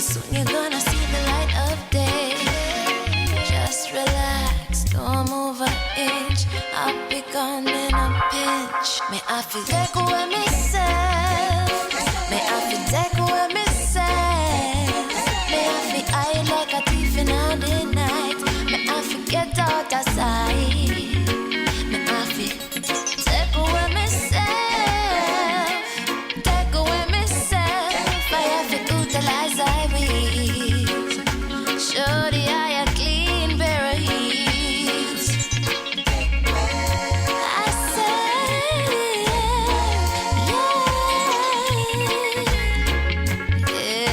but soon you're gonna see the light of day. Just relax, don't move an inch. I'll be gone in a pinch. May I feel take away myself. May I feel take away myself. May I feel hide like a thief in the night. May I forget out of sight. May I feel take away myself. Take away myself. I have to utilize I will. Show the eye a clean pair of heels. I say, yeah, yeah.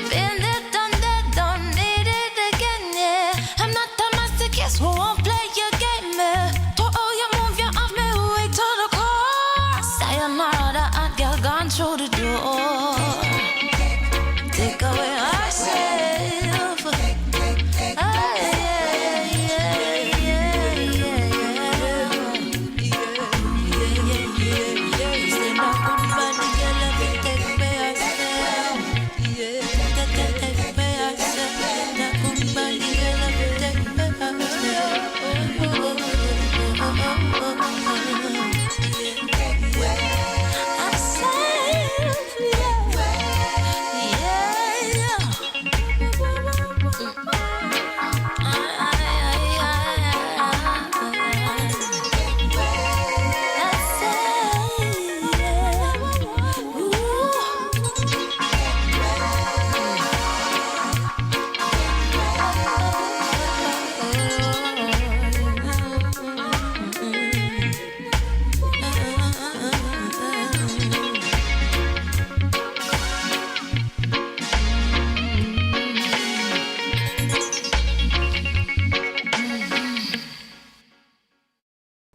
Been there, done that, don't need it again, yeah. I'm not a master, guess who won't play your game, yeah. To all you move, you off me way to the core. Sayonara, the hot girl gone through the door. Take away ourselves. Ah, yeah, yeah, yeah, yeah, yeah. Stand up on the body, girl, let me take away ourselves. Take away ourselves. Stand up on the body, girl, let me take away ourselves.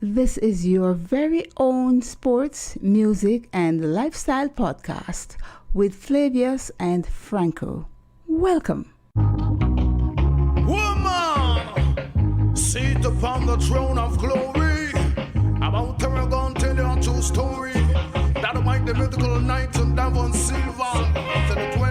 This is your very own sports, music, and lifestyle podcast with Flavius and Franco. Welcome. Woman, sit upon the throne of glory. About Tarragon, tell you a true story. That might the mythical knight and Davon Silva.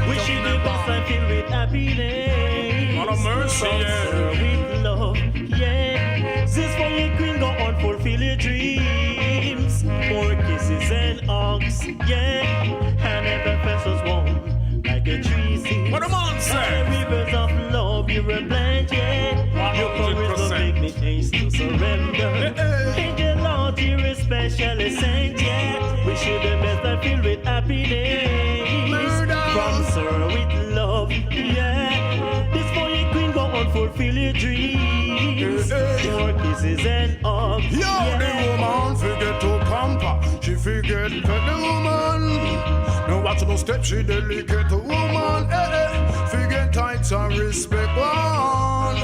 We should do best and filled with happiness. What a mercy, yeah. With love, yeah. This for your queen, go on, fulfill your dreams. More kisses and hugs, yeah. And every fest was warm, like a tree seed. What a man say? Rivers of love, you're a plant, yeah. Your promise will make me taste to surrender. Angel Lord, you're a special saint, yeah. We should be best and filled with happiness. From Sir with love, yeah. This for your queen, go on, fulfill your dreams. More kisses and hugs, Yo, yeah. the woman forget to pamper. She forget to pet the woman. No watch no step, she delicate the woman. Forget tights and respect one.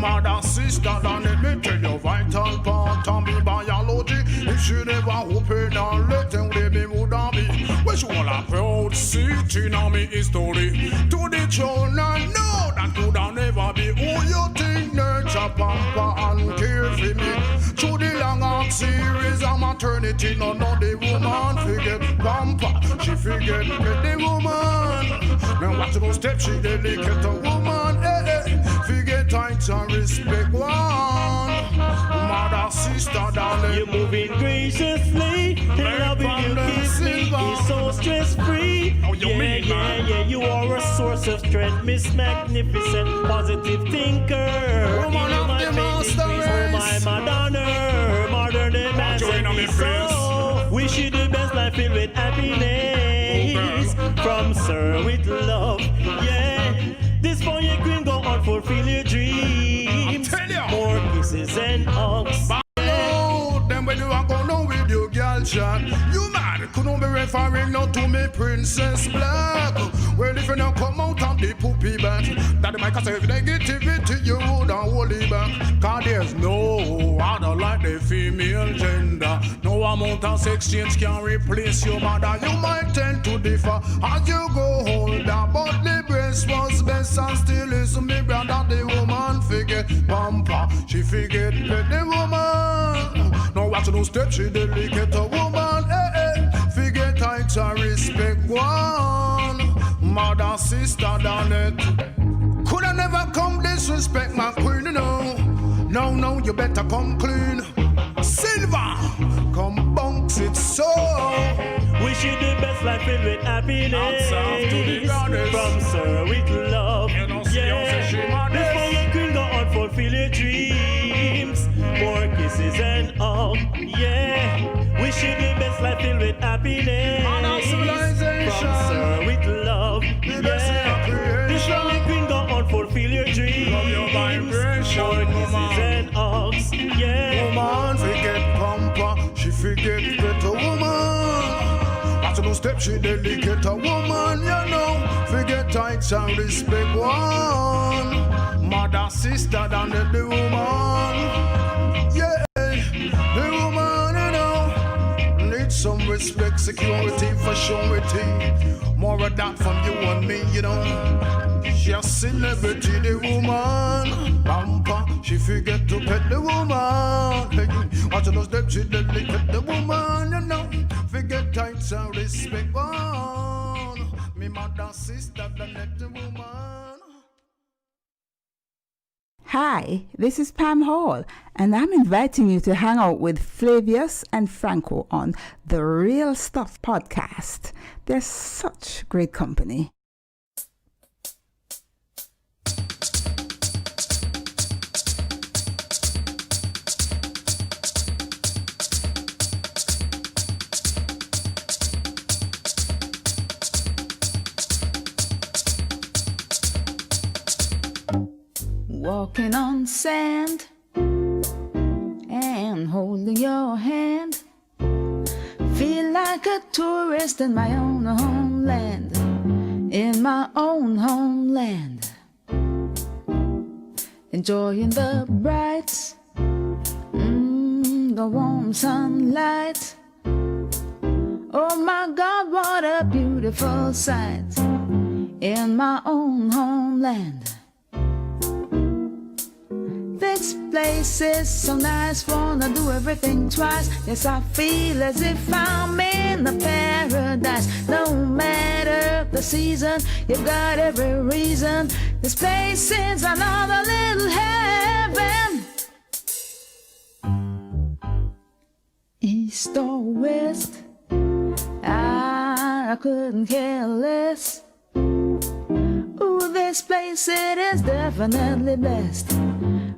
Mother, sister, don't let me tell you vital part and be biology. If she never open and let them baby would be. When she want a proud city on me history. To the throne and know that could never be who you think nurture, pamper and care for me. To the long arc series of maternity, none of the woman forget pamper. She forget the woman. Now watch those steps, she delicate a woman. Forget tights and respect one. Mother, sister, darling. You're moving graciously, loving you kiss me is so stress-free. Oh, you mean, man? Yeah, you are a source of strength, Miss Magnificent, positive thinker. Woman of the master race. Oh, my Madonna, modern masterpiece. So, we should do best life filled with happiness. From Sir with love, yeah. This for your queen, go on, fulfill your dreams. More kisses and hugs. Then when you are going on with your girl chat, you mad, couldn't be referring now to me Princess Black. Well, if you now come out of the poopy bat, that might cause if negativity, you would hold it back. Cause there's no other like the female gender. No amount of sex change can replace your mother. You might tend to differ as you go older, but the breast was best and still is me brother. The woman forget pamper, she forget the woman. Now watch no step, she delicate a woman. Forget tights and respect one. Mother, sister, done it. Coulda never come disrespect my queen, you know. No, you better come clean. Silver, come bounce it so. Wish you the best life filled with happiness. From Sir with love. Yeah. Before your queen go on, fulfill your dreams. More kisses and hugs. Yeah. Wish you the best life filled with happiness. From Sir with love. Yeah. Before your queen go on, fulfill your dreams. More kisses and hugs. Yeah. Woman forget pamper, she forget better woman. After no step, she delicate a woman, you know. Forget tights and respect one. Mother, sister, than the woman. Yeah, the woman, you know. Need some respect, security for surety. More of that from you and me, you know. She a celebrity, the woman. Pamper, she forget to pet the woman. After no step, she delicate the woman, you know. Forget tights and respect one. Me mother, sister, the woman. Hi, this is Pam Hall, and I'm inviting you to hang out with Flavius and Franco on the Real Stuff podcast. They're such great company. Walking on sand and holding your hand, feel like a tourist in my own homeland, in my own homeland, enjoying the bright, the warm sunlight. Oh my God, what a beautiful sight in my own homeland. This place is so nice, wanna do everything twice. Yes, I feel as if I'm in a paradise. No matter the season, you've got every reason. This place is another little heaven. East or west, I couldn't care less. Ooh, this place, it is definitely blessed.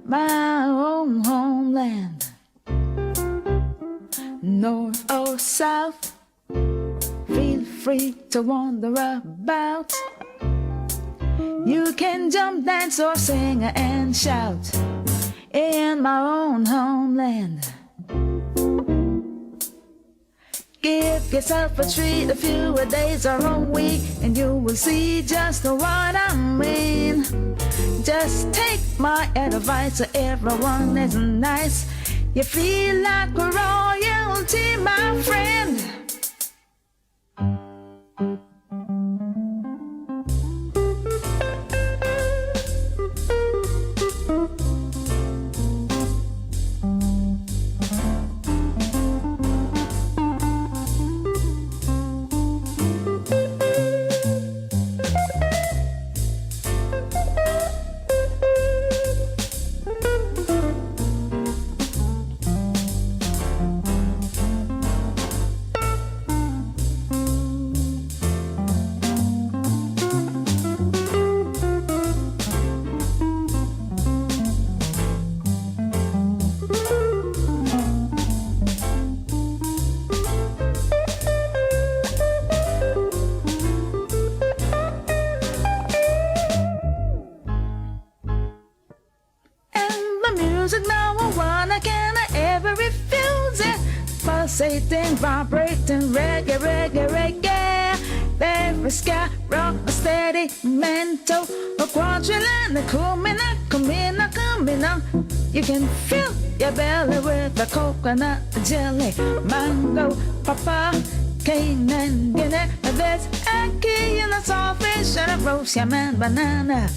My own homeland. North or south, feel free to wander about. You can jump, dance, or sing and shout in my own homeland. Give yourself a treat, a few days or a week, and you will see just what I mean. Just take my advice, so everyone is nice. You feel like royalty, my friend. Pulsating, vibrating, reggae, reggae, reggae. There is sky, rock, a steady mental, a quadrillion, a kumina, kumina, kumina. You can fill your belly with a coconut jelly, mango, papa, cane and Guinea. There's a key and a saltfish and a roast yam and banana.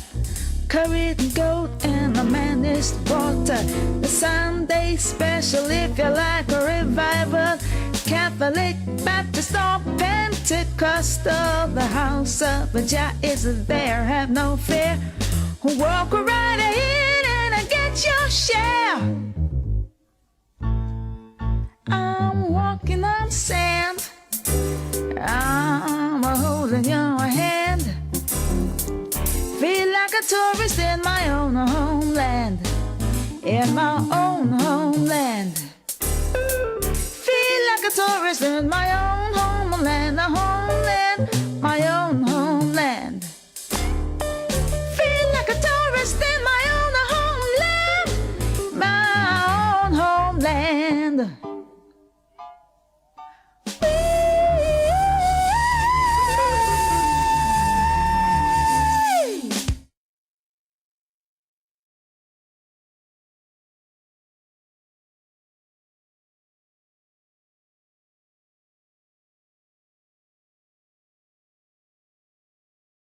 Curried goat and a managed water. The Sunday special if you like a revival. Catholic, Baptist, or Pentecostal. The house of Jah is there, have no fear. Walk right ahead and get your share. I'm walking on sand. I'm holding your hand. Feel like a tourist in my own homeland. In my own homeland. Feel like a tourist in my own homeland. A homeland, my own homeland. Feel like a tourist in my own homeland. My own homeland.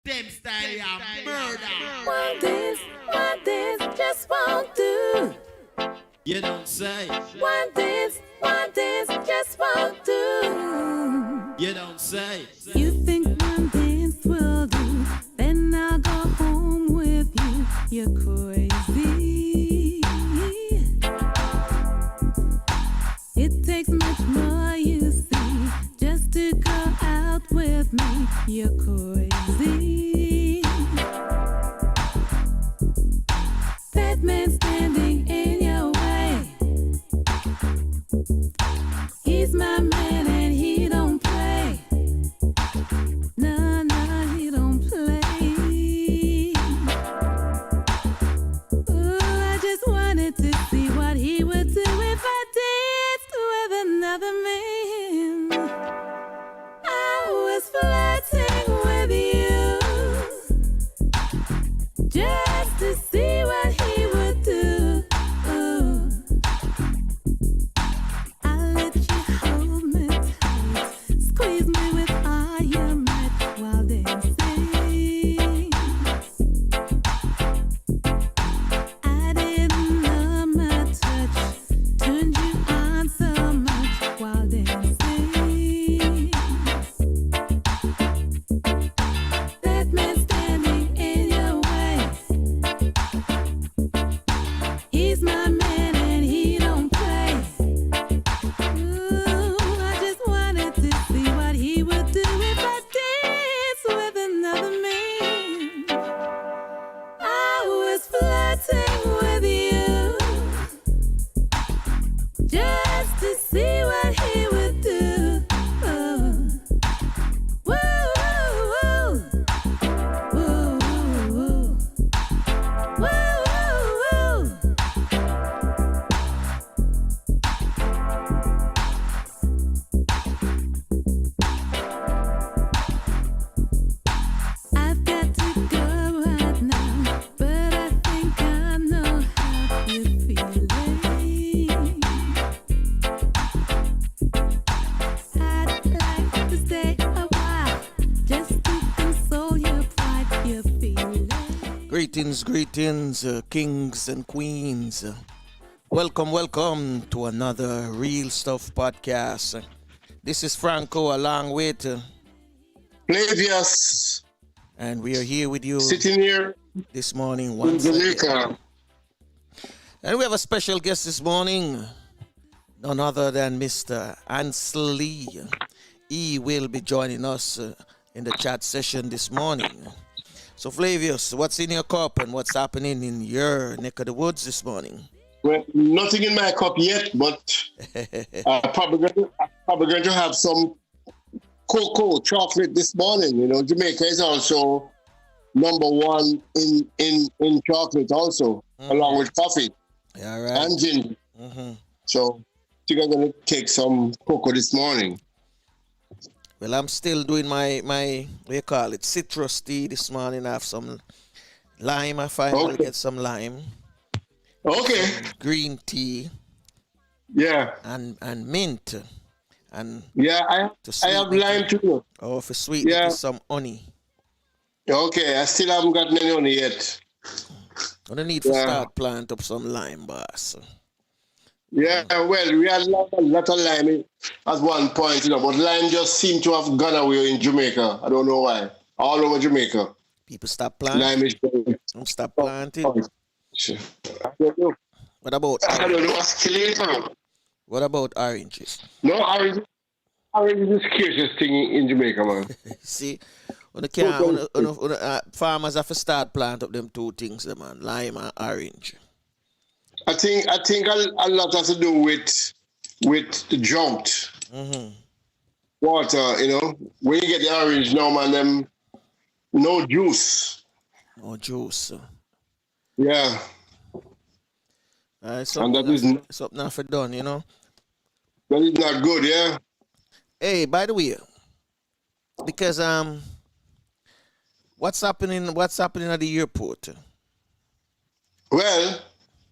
Them style of murder. One dance, just won't do. You don't say. One dance, just won't do. You don't say. You think one dance will do, then I'll go home with you. You're crazy. It takes much more, you see, just to go out with me. You're crazy. That man standing in your way, he's my man and he don't play. No, he don't play. Ooh, I just wanted to see what he would do if I danced with another man. I was flirting with you just to see what he would do. Ooh. I let you hold me tight, squeeze me with all your might while dancing. I didn't know my touch turned you on so much while dancing. That man standing in your way, he's my man and he don't play. Ooh, I just wanted to see what he would do if I danced with another man. I was flirting with you just to see what he would do. Ooh. Woo, woo, woo. Woo, woo, woo. Woo, woo, I've got to go right now, but I think I know how you're feeling. I'd like to stay a while just to console your pride you're feeling. Greetings, kings and queens. Welcome to another Real Stuff podcast. This is Franco along with, Flavius, and we are here with you sitting here this morning in once again. Jamaica. And we have a special guest this morning, none other than Mr. Ansel Lee. He will be joining us in the chat session this morning. So Flavius, what's in your cup and what's happening in your neck of the woods this morning? Well, nothing in my cup yet, but I'm probably going to have some cocoa chocolate this morning. You know, Jamaica is also number one in chocolate also, along with coffee and ginger. So I think I'm going to take some cocoa this morning. Well, I'm still doing my what do you call it, citrus tea this morning. I have some lime. I finally get some lime. Okay. Some green tea. Yeah. And mint. And yeah, I have lime too. Oh, for sweet, yeah. Some honey. Okay, I still haven't gotten any honey yet. I don't need to start plant up some lime, boss. Yeah, well, we had a lot of lime at one point, but lime just seemed to have gone away in Jamaica. I don't know why. All over Jamaica. People stop planting. Lime is Don't stop planting. I don't know. What about I don't orange? know what's killing it. What about oranges? No, orange is the scarcest thing in Jamaica, man. See, farmers have to start plant up them two things, man, lime and orange. I think a lot has to do with the drought. Water, when you get the orange now, man, them no juice. No juice. Yeah. Something not for done, That is not good, yeah. Hey, by the way, because what's happening at the airport? Well,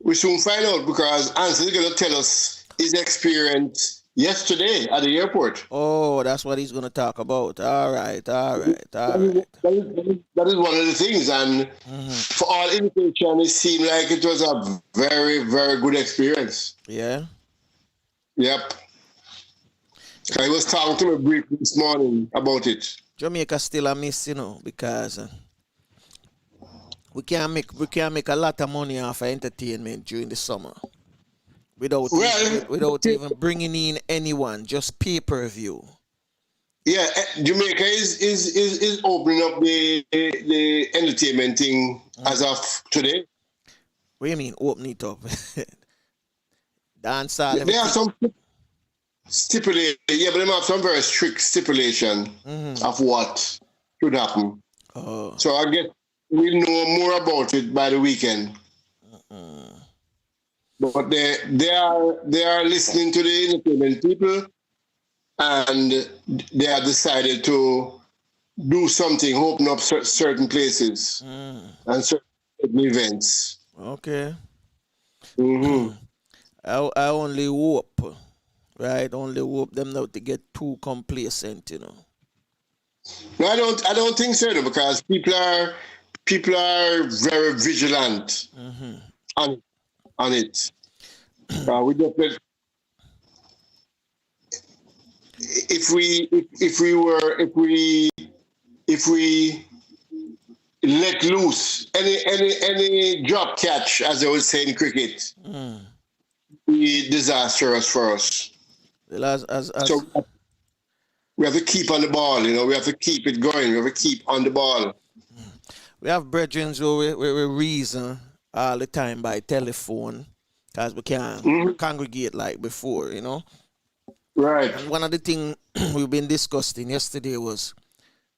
we soon find out because Ansel is going to tell us his experience yesterday at the airport. Oh, that's what he's going to talk about. All right. That is one of the things, and for all indication, it seemed like it was a very, very good experience. Yeah? Yep. I was talking to my brief this morning about it. Jamaica still a miss, because we can't make a lot of money off of entertainment during the summer without even bringing in anyone, just pay-per-view. Yeah, Jamaica is opening up the entertainment thing as of today. What do you mean open it up? Dancehall. There are some stipulation, but they have some very strict stipulation of what should happen. Oh. So I guess we'll know more about it by the weekend. But they are listening to the entertainment people, and they have decided to do something, open up certain places and certain events. Okay. I only hope, right? Only hope them not to get too complacent, No, I don't think so, because people are very vigilant on it. We just if we let loose any drop catch, as they would say in cricket, be disastrous for us. Well, so we have to keep on the ball, we have to keep it going, we have to keep on the ball. We have brethren who we reason all the time by telephone because we can't congregate like before, Right. And one of the things we've been discussing yesterday was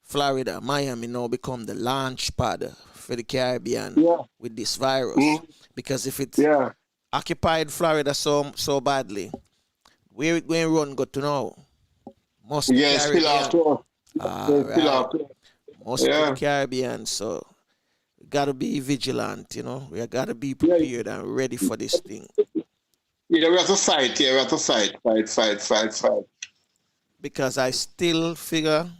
Florida, Miami now become the launch pad for the Caribbean with this virus. Because if it occupied Florida so badly, where it going to run go to now? Most of the Caribbean. Most of the Caribbean, so we gotta be vigilant, We gotta be prepared and ready for this thing. Yeah, we have to fight. Yeah, we have to fight. Because I still figure,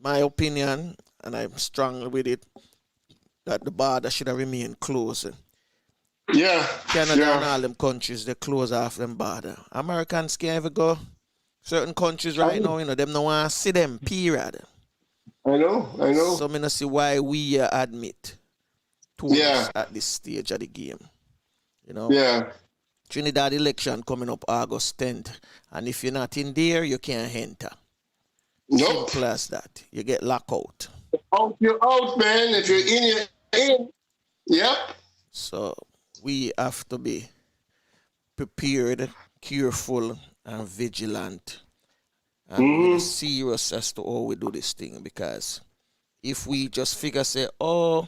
my opinion, and I'm strong with it, that the border should have remained closed. Yeah. Canada and all them countries, they close off them border. Americans can't ever go. Certain countries right now, them no want to see them, period. I know. So I don't see why we admit tourists at this stage of the game. Yeah. Trinidad election coming up August 10th. And if you're not in there, you can't enter. Nope. Simple as that. You get locked out. You're out, man. If you're in, you're in. Yep. So we have to be prepared, careful, and vigilant. And serious as to how we do this thing. Because if we just figure, say, our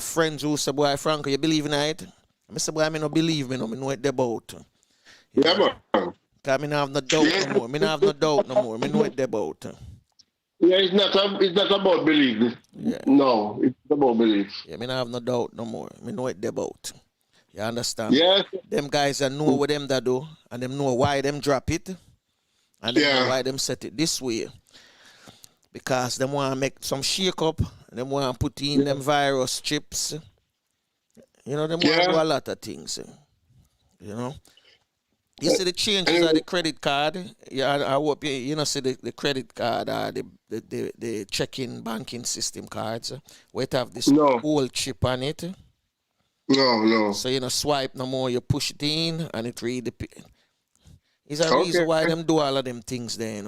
friends who say, boy, Franco, you believe in it? I say, boy, I don't believe me, I know what they're about. Yeah, man. Because I have no doubt no more. I have no doubt no more. I know what they're about. Yeah, it's not about belief. Yeah. No, it's about belief. Yeah, I have no doubt no more. I know what they're about. You understand? Yes. Them guys that know what them that do, and them know why them drop it, and them know why them set it this way. Because them want to make some shake up, and them want to put in them virus chips. Them want to do a lot of things. You see the changes of the credit card. Yeah, I hope you know see the credit card, the checking banking system cards. Where it have this No. old chip on it. No. So swipe no more. You push it in and it read the. It's a Okay. reason why them do all of them things there.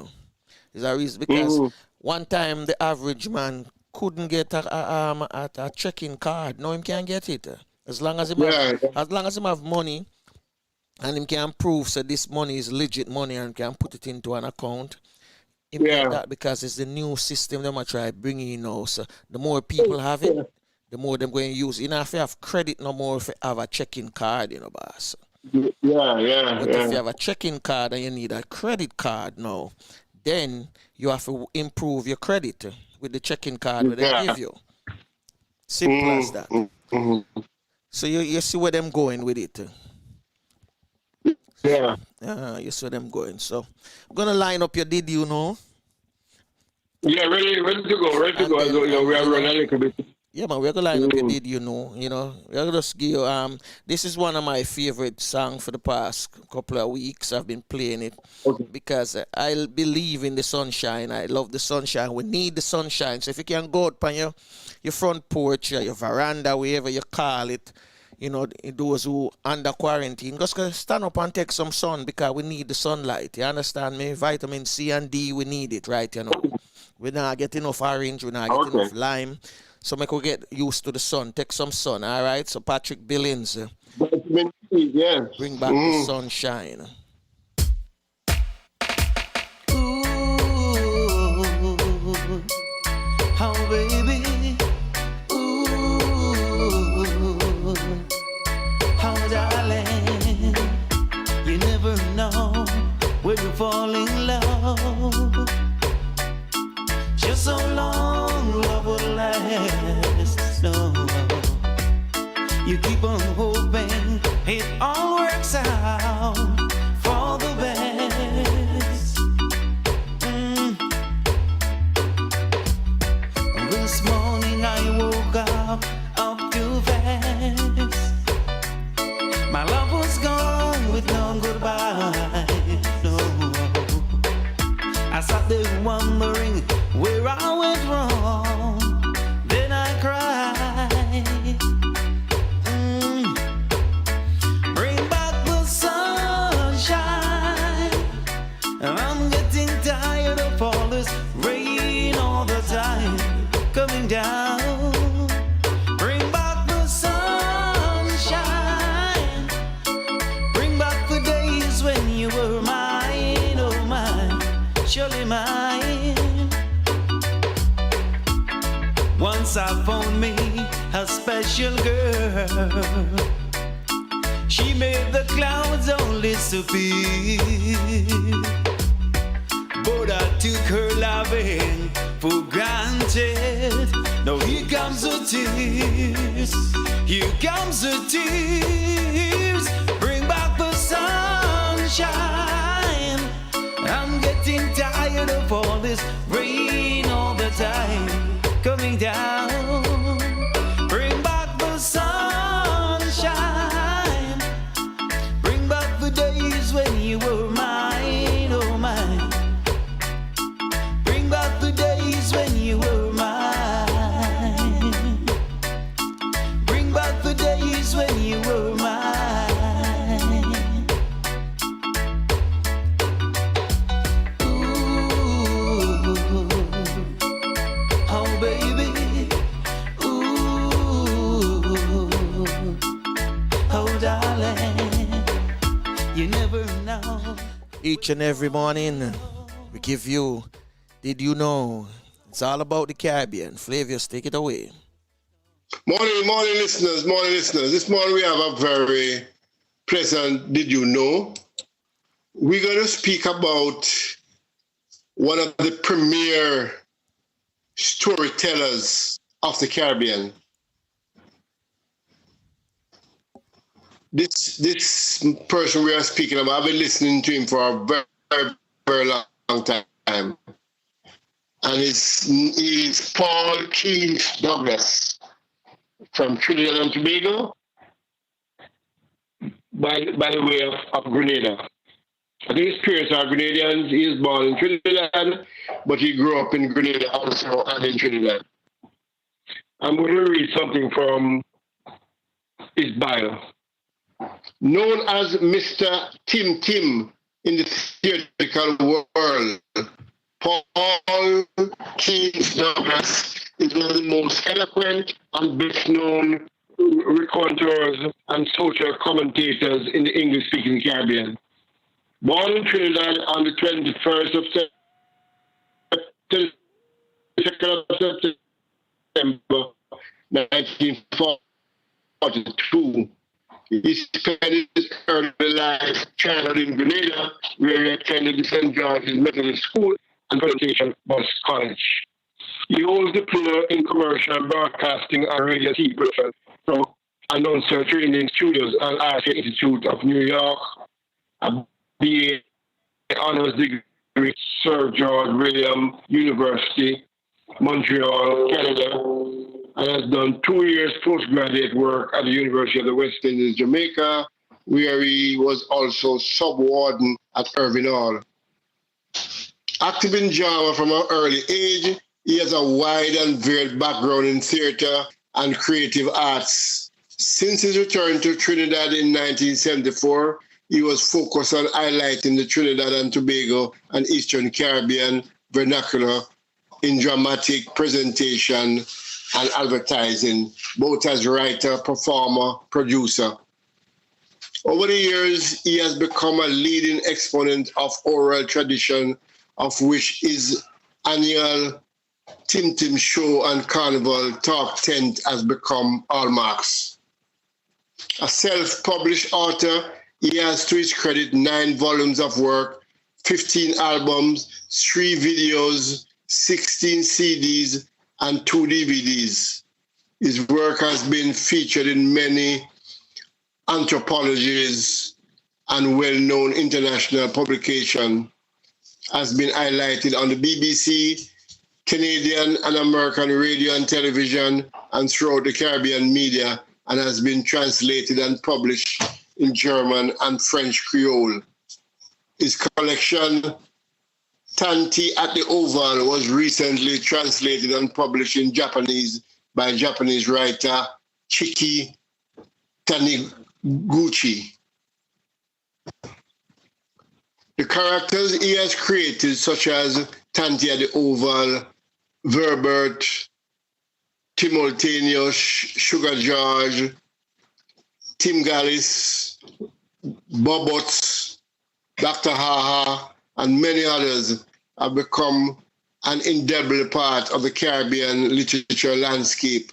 It's a reason because one time the average man couldn't get a checking card. No, him can't get it. As long as him have money. And him can prove that this money is legit money and can put it into an account. Him get that because it's the new system they might try bringing in now. So the more people have it, the more them going to use it. You know, if you have credit no more, if you have a checking card, boss. But if you have a checking card and you need a credit card now, then you have to improve your credit with the checking card that they give you. Simple as that. So you see where them going with it. Yeah. You saw them going. So I'm gonna line up your did you know? Yeah, ready to go. We are running a little bit. Yeah, man, we're gonna line up your did you know? We're gonna just give you this is one of my favorite songs for the past couple of weeks. I've been playing it because I believe in the sunshine. I love the sunshine. We need the sunshine. So if you can go out on your front porch or your veranda, wherever you call it. Those who under quarantine, just stand up and take some sun because we need the sunlight. You understand me? Vitamin C and D, we need it, right? We're not getting enough orange, we're not getting enough lime. So make we get used to the sun. Take some sun, all right? So Patrick Billings, Vitamin C, yeah. Bring back the sunshine. Ooh, oh baby. Darling, you never know when you fall in love. Just so long love will last. No, you keep on hoping it all works out for the best. This morning I woke up too fast. My love was gone with no goodbye, no. I sat there wondering where I went wrong. Then I cried. Bring back the sunshine. I'm getting tired of all this rain all the time coming down. Surely mine. Once I found me a special girl. She made the clouds all disappear. But I took her loving for granted. Now here comes the tears. Here comes the tears. Bring back the sunshine. I'm getting tired of all this rain all the time coming down. Bring back the sunshine. Bring back the days when you were mine, oh mine. Bring back the days when you were mine. Bring back the days when you were mine. Each and every morning, we give you, did you know? It's all about the Caribbean. Flavius, take it away. Morning, listeners. This morning we have a very pleasant, did you know? We're going to speak about one of the premier storytellers of the Caribbean. This person we are speaking about, I've been listening to him for a very, very long time. And he's Paul Keith Douglas from Trinidad and Tobago, by the way of Grenada. I think his parents are Grenadians. He is born in Trinidad, but he grew up in Grenada also and in Trinidad. I'm going to read something from his bio. Known as Mr. Tim Tim in the theatrical world, Paul Keith Douglas is one of the most eloquent and best-known raconteurs and social commentators in the English-speaking Caribbean. Born in Trinidad on the 21st of September 1942, he spent his early life childhood in Grenada, where he attended the St. George's Methodist School and Plantation Bus College. He holds a diploma in commercial broadcasting and radio production from Announcer Training Studios and Art Institute of New York, a BA honors degree, Sir George William University, Montreal, Canada, and has done 2 years postgraduate work at the University of the West Indies, Jamaica, where he was also sub-warden at Irvine Hall. Active in drama from an early age, he has a wide and varied background in theater and creative arts. Since his return to Trinidad in 1974, he was focused on highlighting the Trinidad and Tobago and Eastern Caribbean vernacular in dramatic presentation and advertising, both as writer, performer, producer. Over the years, he has become a leading exponent of oral tradition, of which his annual Tim Tim Show and Carnival Talk Tent has become hallmarks. A self-published author, he has to his credit 9 volumes of work, 15 albums, 3 videos, 16 CDs, and 2 DVDs. His work has been featured in many anthologies and well-known international publications, has been highlighted on the BBC, Canadian and American radio and television, and throughout the Caribbean media, and has been translated and published in German and French Creole. His collection, Tanti at the Oval, was recently translated and published in Japanese by Japanese writer Chiki Taniguchi. The characters he has created, such as Tanti at the Oval, Verbert, Timultaneous, Sugar George, Tim Gallis, Bobots, Dr. Haha, and many others, have become an indelible part of the Caribbean literature landscape.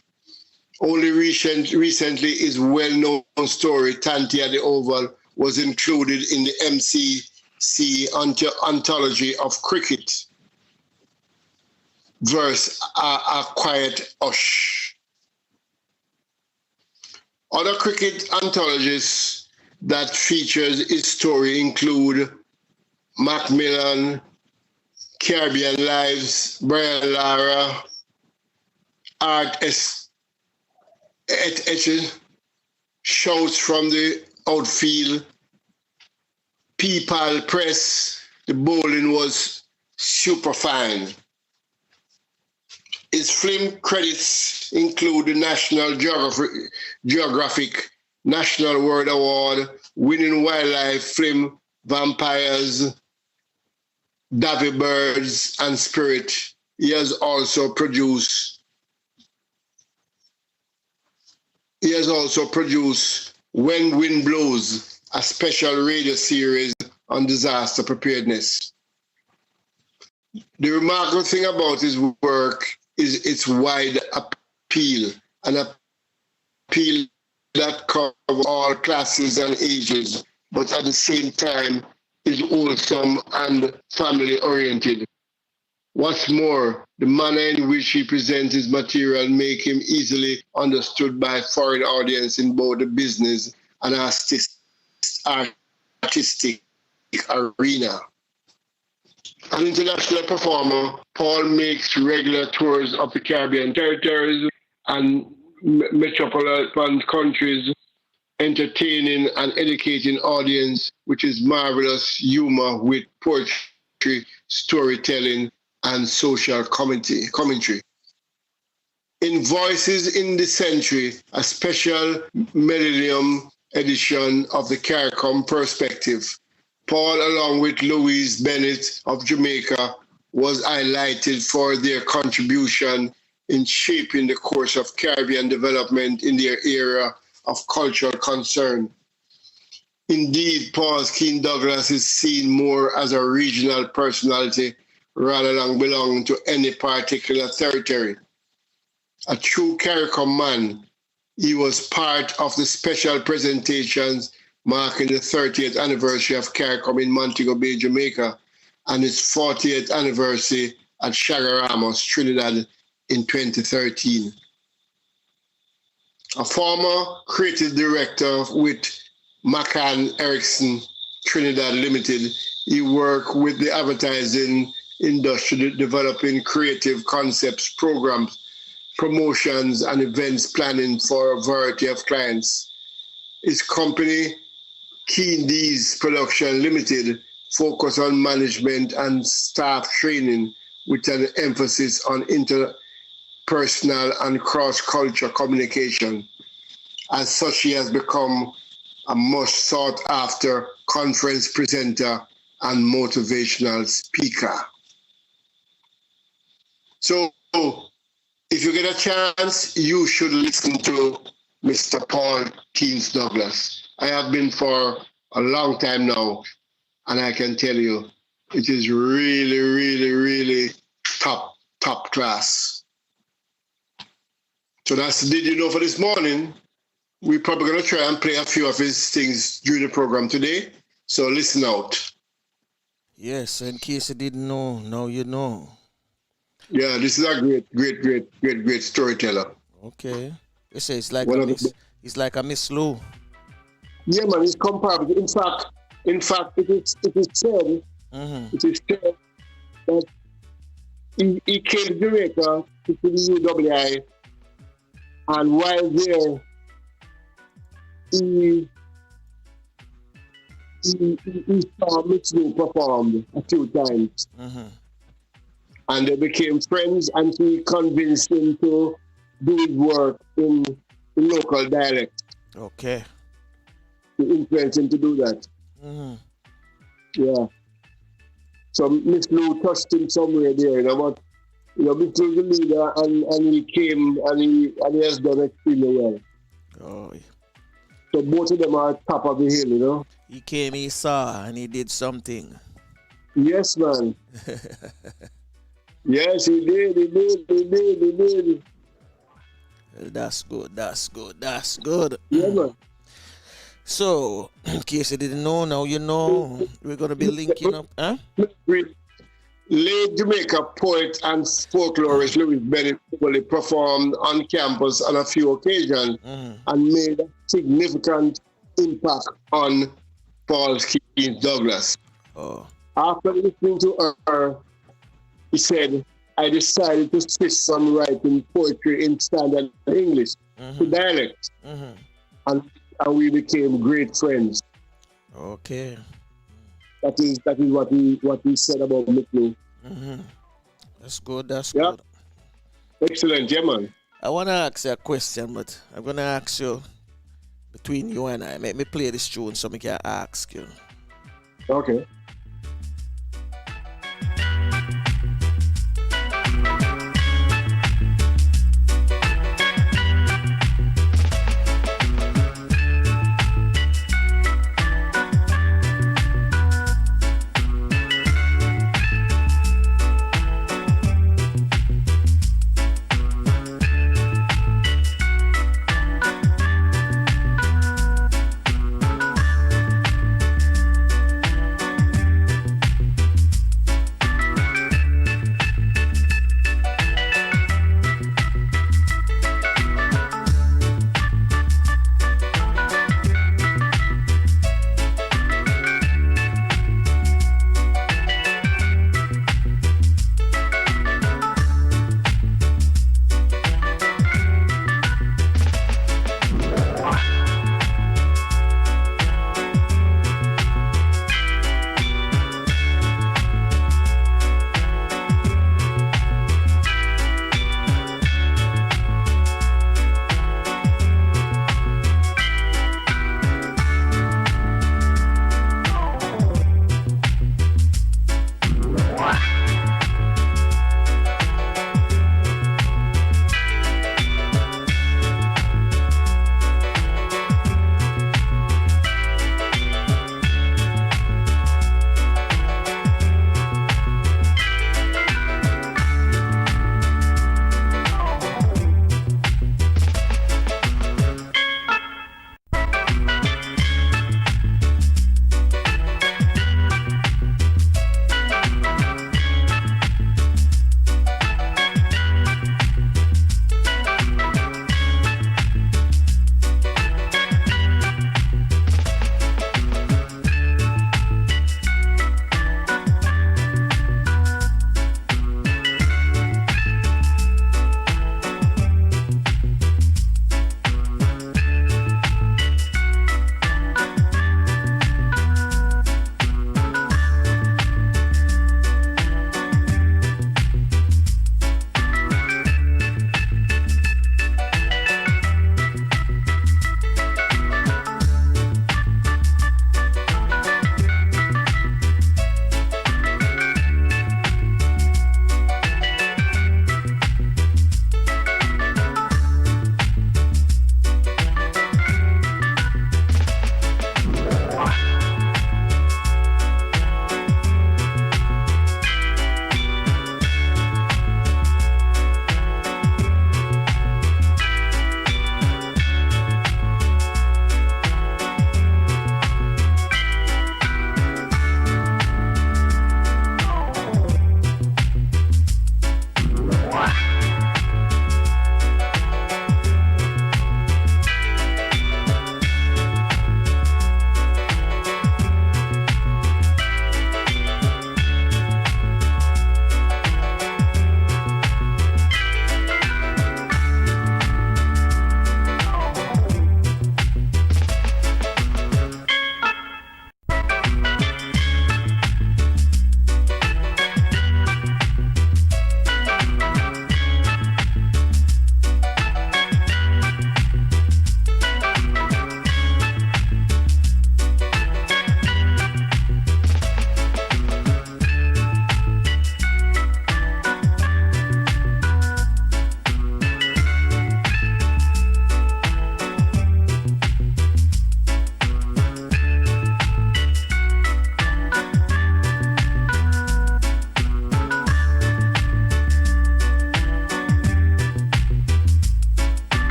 Only recently, his well-known story, Tanti at the Oval, was included in the MCC anthology of cricket, verse A Quiet Hush. Other cricket anthologies that features his story include Macmillan, Caribbean Lives, Brian Lara, Art et Shouts from the Outfield, People Press, The Bowling Was Superfine. His film credits include the National Geographic National Word Award, winning wildlife film Vampires, Davy Birds, and Spirit. He has also produced When Wind Blows, a special radio series on disaster preparedness. The remarkable thing about his work is its wide appeal, an appeal that covers all classes and ages, but at the same time is wholesome and family-oriented. What's more, the manner in which he presents his material make him easily understood by foreign audience in both the business and artistic arena. An international performer, Paul makes regular tours of the Caribbean territories and metropolitan countries, entertaining and educating audience, which is marvelous humor with poetry, storytelling, and social commentary. In Voices in the Century, a special millennium edition of the CARICOM Perspective, Paul, along with Louise Bennett of Jamaica, was highlighted for their contribution in shaping the course of Caribbean development in their era of cultural concern. Indeed, Paul Keane Douglas is seen more as a regional personality rather than belonging to any particular territory. A true CARICOM man, he was part of the special presentations marking the 30th anniversary of CARICOM in Montego Bay, Jamaica, and its 40th anniversary at Chaguaramas, Trinidad in 2013. A former creative director with McCann Erickson Trinidad Limited, he worked with the advertising industry developing creative concepts, programs, promotions, and events planning for a variety of clients. His company, Keen D's Production Limited, focus on management and staff training with an emphasis on interpersonal and cross-culture communication. As such, he has become a most sought-after conference presenter and motivational speaker. So, if you get a chance, you should listen to Mr. Paul Keane Douglas. I have been for a long time now, and I can tell you, it is really, really, really top class. So that's the Did You Know for this morning. We're probably going to try and play a few of his things during the program today. So listen out. Yes, in case you didn't know, now you know. Yeah, this is a great storyteller. Okay. You say it's like it's like a Miss Lou. Yeah, man, it's comparable. In fact, it is said, it is said that he came to Jamaica to the UWI, and while there, he saw Miss Lou perform a few times. And they became friends, and he convinced him to do his work in local dialect. Okay. To influence him to do that. Yeah. So Miss Lou touched him somewhere there, but Miss Lou is the leader, and he came and he has done extremely well. Oh. So both of them are top of the hill, He came, he saw, and he did something. Yes, man. Yes, he did. That's good. Yeah, man. So, in case you didn't know, now you know. We're going to be linking up. Huh? Late Jamaica poet and folklorist Louis Bennett performed on campus on a few occasions and made a significant impact on Paul Keane Douglas. Oh. After listening to her, he said, I decided to switch from writing poetry in standard English to dialect. And we became great friends. Okay. That is what he said about Mick. That's good. Excellent, yeah, man. I want to ask you a question, but I'm going to ask you between you and I. Make me play this tune so I can ask you. Okay.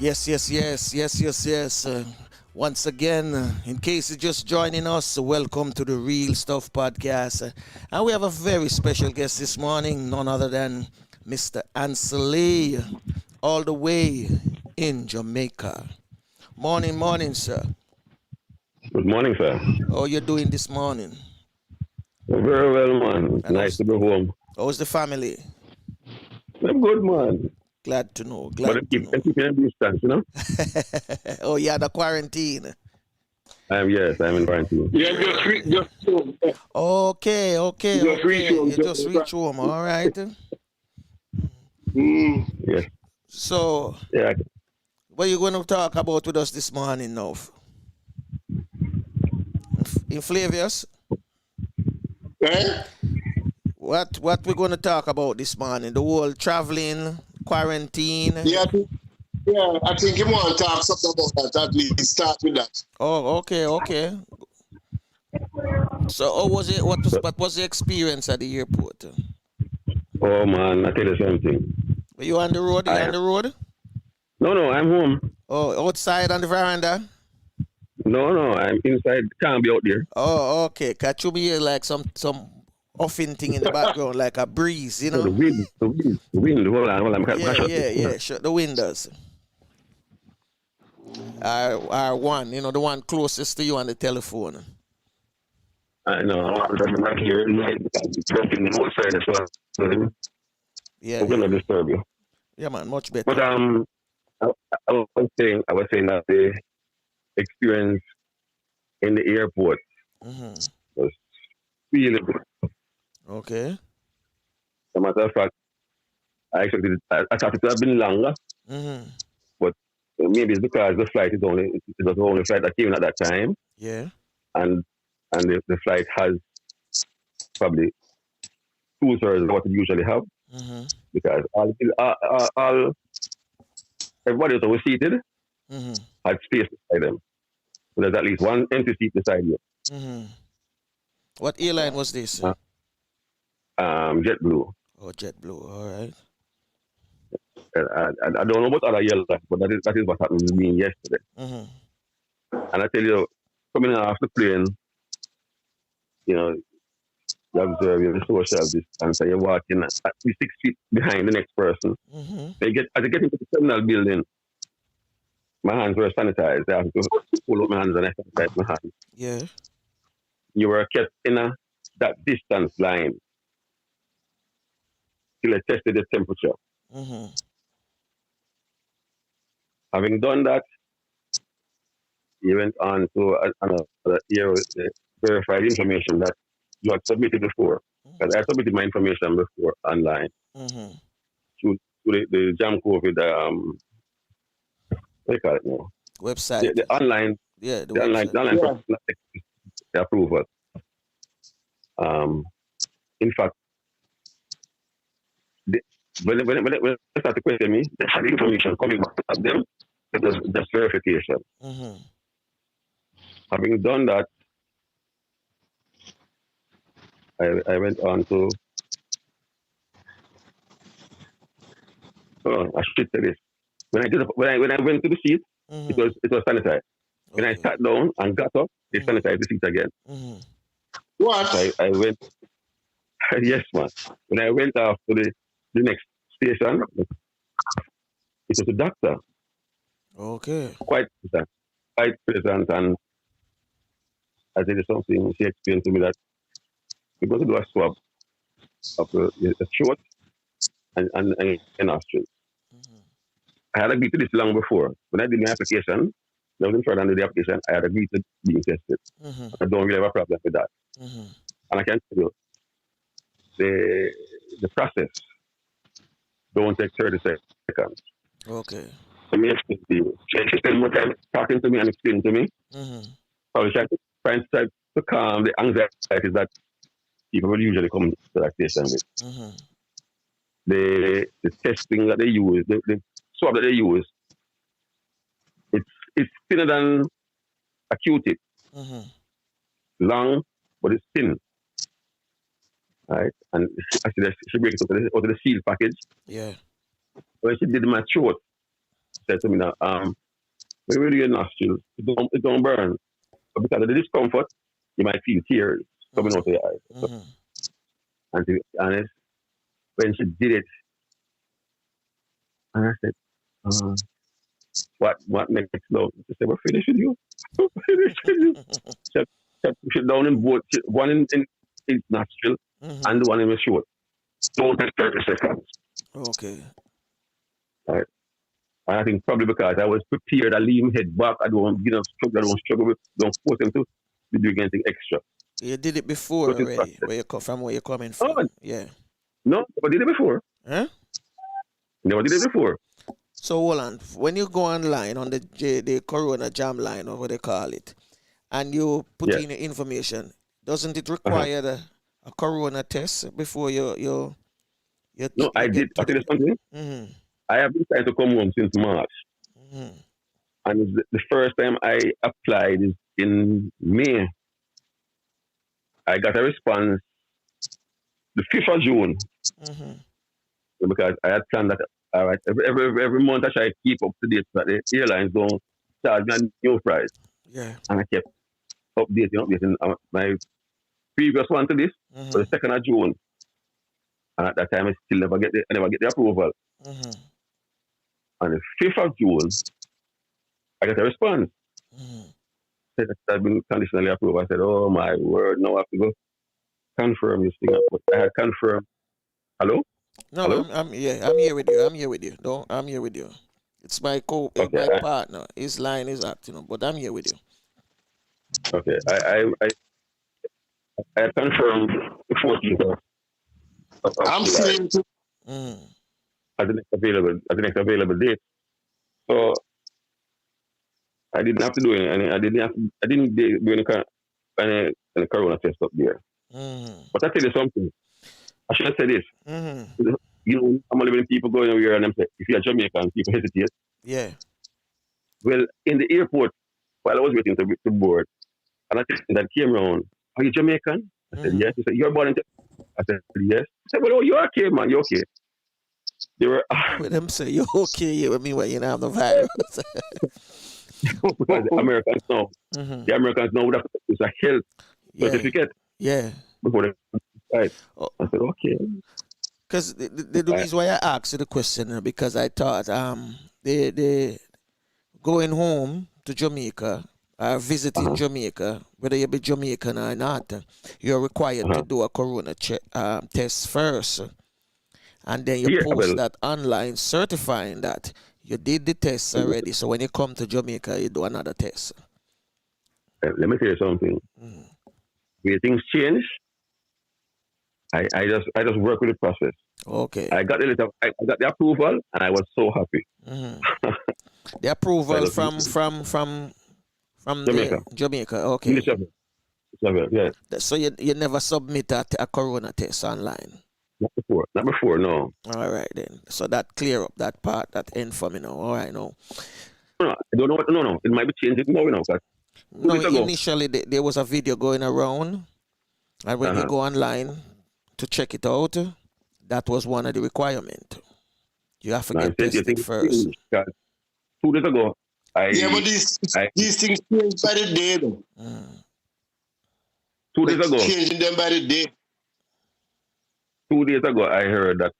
Yes. Once again, in case you're just joining us, welcome to the Real Stuff Podcast. And we have a very special guest this morning, none other than Mr. Ansel Lee, all the way in Jamaica. Morning, sir. Good morning, sir. How you doing this morning? Very well, man. And nice to be home. How's the family? I'm good, man. Glad to know. But keep in distance, you know? Oh, yeah, the quarantine. I'm in quarantine. Yeah, just home. Okay. You just reach home, all right? Yes. So, Yeah. what are you going to talk about with us this morning now? In Flavius? Eh? What we're going to talk about this morning? The whole traveling, quarantine? Yeah, I think you want to talk something about that. At least start with that. Oh, okay. So, how was it? What was the experience at the airport? Oh, man, I tell you something. Were you on the road? No, I'm home. Oh, outside on the veranda? No, I'm inside. Can't be out there. Oh, okay. Catch you be like some offing thing in the background, like a breeze, you know? The wind. Hold on. Yeah. Shut the windows. Our one, the one closest to you on the telephone. I know. I'm not here. Talking outside as well. Yeah. I'm gonna disturb you. Yeah, man, much better. But I was saying that the experience in the airport was really good. Okay. As a matter of fact, I thought it would have been longer, but maybe it's because the flight it was the only flight that came in at that time. Yeah. And the flight has probably 2/3 of what it usually have, because all everybody that was seated had space beside them. So there's at least one empty seat beside you. What airline was this? JetBlue. Oh, JetBlue. All right. I don't know about other airlines, but that is what happened with me yesterday. And I tell you, coming off the plane, you observe your social distance, and you're walking at least 6 feet behind the next person. As I get into the terminal building, my hands were sanitized. I have to pull up my hands and I sanitize my hands. Yeah. You were kept in that distance line till I tested the temperature. Having done that, you went on to another area with the verified information that you had submitted before. Because I submitted my information before online through the Jam COVID, what do you call it now? Website. The online. Yeah, the online approval. In fact, when they started questioning me, they had information coming back at them. It was just verification. Having done that, I went on to. I should say this. When I went to the seat, it was sanitized. When I sat down and got up, they sanitized the seat again. What? So I went. Yes, man. When I went off to the next station, it was a doctor. Okay. Quite pleasant, and I did something. She explained to me that we're going to do a swab of the throat and nostrils. I had agreed to this long before. When I did my application, I wasn't further under the application, I had agreed to being tested. I don't really have a problem with that. And I can tell you, the process don't take 30 seconds. Okay. So me explain to you. She spent more time talking to me and explaining to me. I was trying to calm the anxieties that people will usually come to that station with. The testing that they use, the swab that they use, it's thinner than a Q-tip. Long, but it's thin. Right? And she breaks it out of the seal package. Yeah. When she did my throat, said to me that when you do your nostrils, it don't burn. But because of the discomfort, you might feel tears coming out of your eyes. Mm-hmm. And to be honest, when she did it, and I said, what next now? She said, we're finished with you. We're finished with you. She pushed it down in both, one in his nostril and the one in his throat. Don't take 30 seconds. Okay. Right. And I think probably because I was prepared, I leave him head back, I don't struggle with, don't force him to be doing anything extra. You did it before already, where you're coming from. Oh, yeah. No, I did it before. Huh? Never did it before. So hold on. When you go online on the Corona Jam line or what they call it, and you put in your information, doesn't it require a Corona test before you No, I did. I'll tell you something. Mm-hmm. I have been trying to come home since March. Mm-hmm. And the first time I applied is in May. I got a response the 5th of June. Mm-hmm. Because I had planned that, all right, every month I try to keep up to date so that the airlines don't charge me a new price. Yeah. And I kept updating my previous one to this for the 2nd of June. And at that time, I still never get the approval. Mm-hmm. On the 5th of June, I got a response. Mm-hmm. Said that I've been conditionally approved. I said, oh my word, now I have to go confirm this thing. But I had confirmed. Hello? No, Hello? I'm here with you. I'm here with you. It's my my partner. His line is acting, but I'm here with you. Okay. I had confirmed the 14th of I'm July seeing too. as the next available date. So I didn't have to do any. I didn't do any corona test up there. But I tell you something. I should have said this. You know, I'm only when people going over here and them say, if you're Jamaican, people hesitate. Yeah. Well, in the airport, while I was waiting to board, and I that came around, are you Jamaican? I said, yes. He said, you're born in Jamaica? I said, yes. I said, well, you're okay, man. You're okay. They were... With them say, you're okay. You with me when you don't have the virus. Because the Americans know. The Americans know that it's a health certificate. Yeah. Before they decide. I said, okay. Because the reason why I asked you the question, because I thought they going home to Jamaica or visiting Jamaica, whether you be Jamaican or not, you're required to do a corona test first. And then you post that online certifying that you did the test already. So when you come to Jamaica, you do another test. Let me tell you something. When things change, I just work with the process. Okay. I got the approval, and I was so happy. The approval from Jamaica. Jamaica. Okay. Yeah. So you never submit a corona test online. Not before, no. All right then. So that clear up that part, that end for me now. All right, no. No, I don't know what. No. It might be changing now, No, initially there was a video going around, and when you go online to check it out, that was one of the requirements. You have to get tested first. 2 days ago, but these things change by the day, though. 2 days ago. Changing them by the day. 2 days ago, I heard that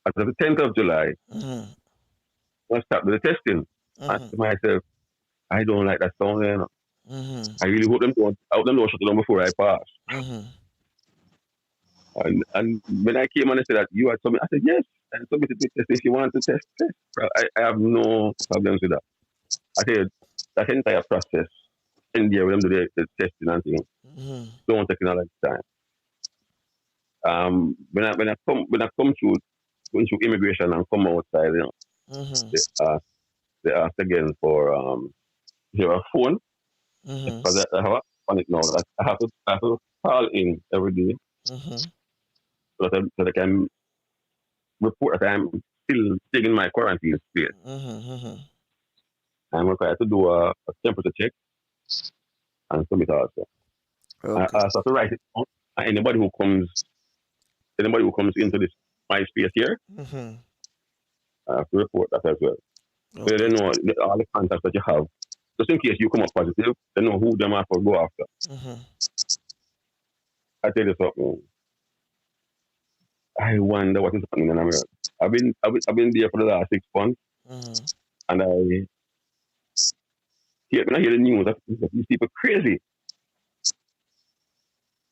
as of the 10th of July, I'll start with the testing. I said to myself, I don't like that sound, you know. I really hope them don't shut it down before I pass. And when I came and I said that you had something, I said, yes, I submitted the test. If you want to test. I have no problems with that. I said, that entire process, in there with them do the testing and things, don't take a lot of time. When I come through immigration and come outside, you know, they ask again for your phone. Because I have on it now. I have to call in every day. So that I can report that I'm still taking my quarantine space. I'm required to do a temperature check and submit also. I also have to write it down. And anybody who comes into this my space here, I have to report that as well. So they know all the contacts that you have. Just in case you come up positive, they know who them are for go after. Mm-hmm. I tell you something. I wonder what is happening in America. I've been there for the last 6 months, Mm-hmm. and when I hear the news, these people crazy.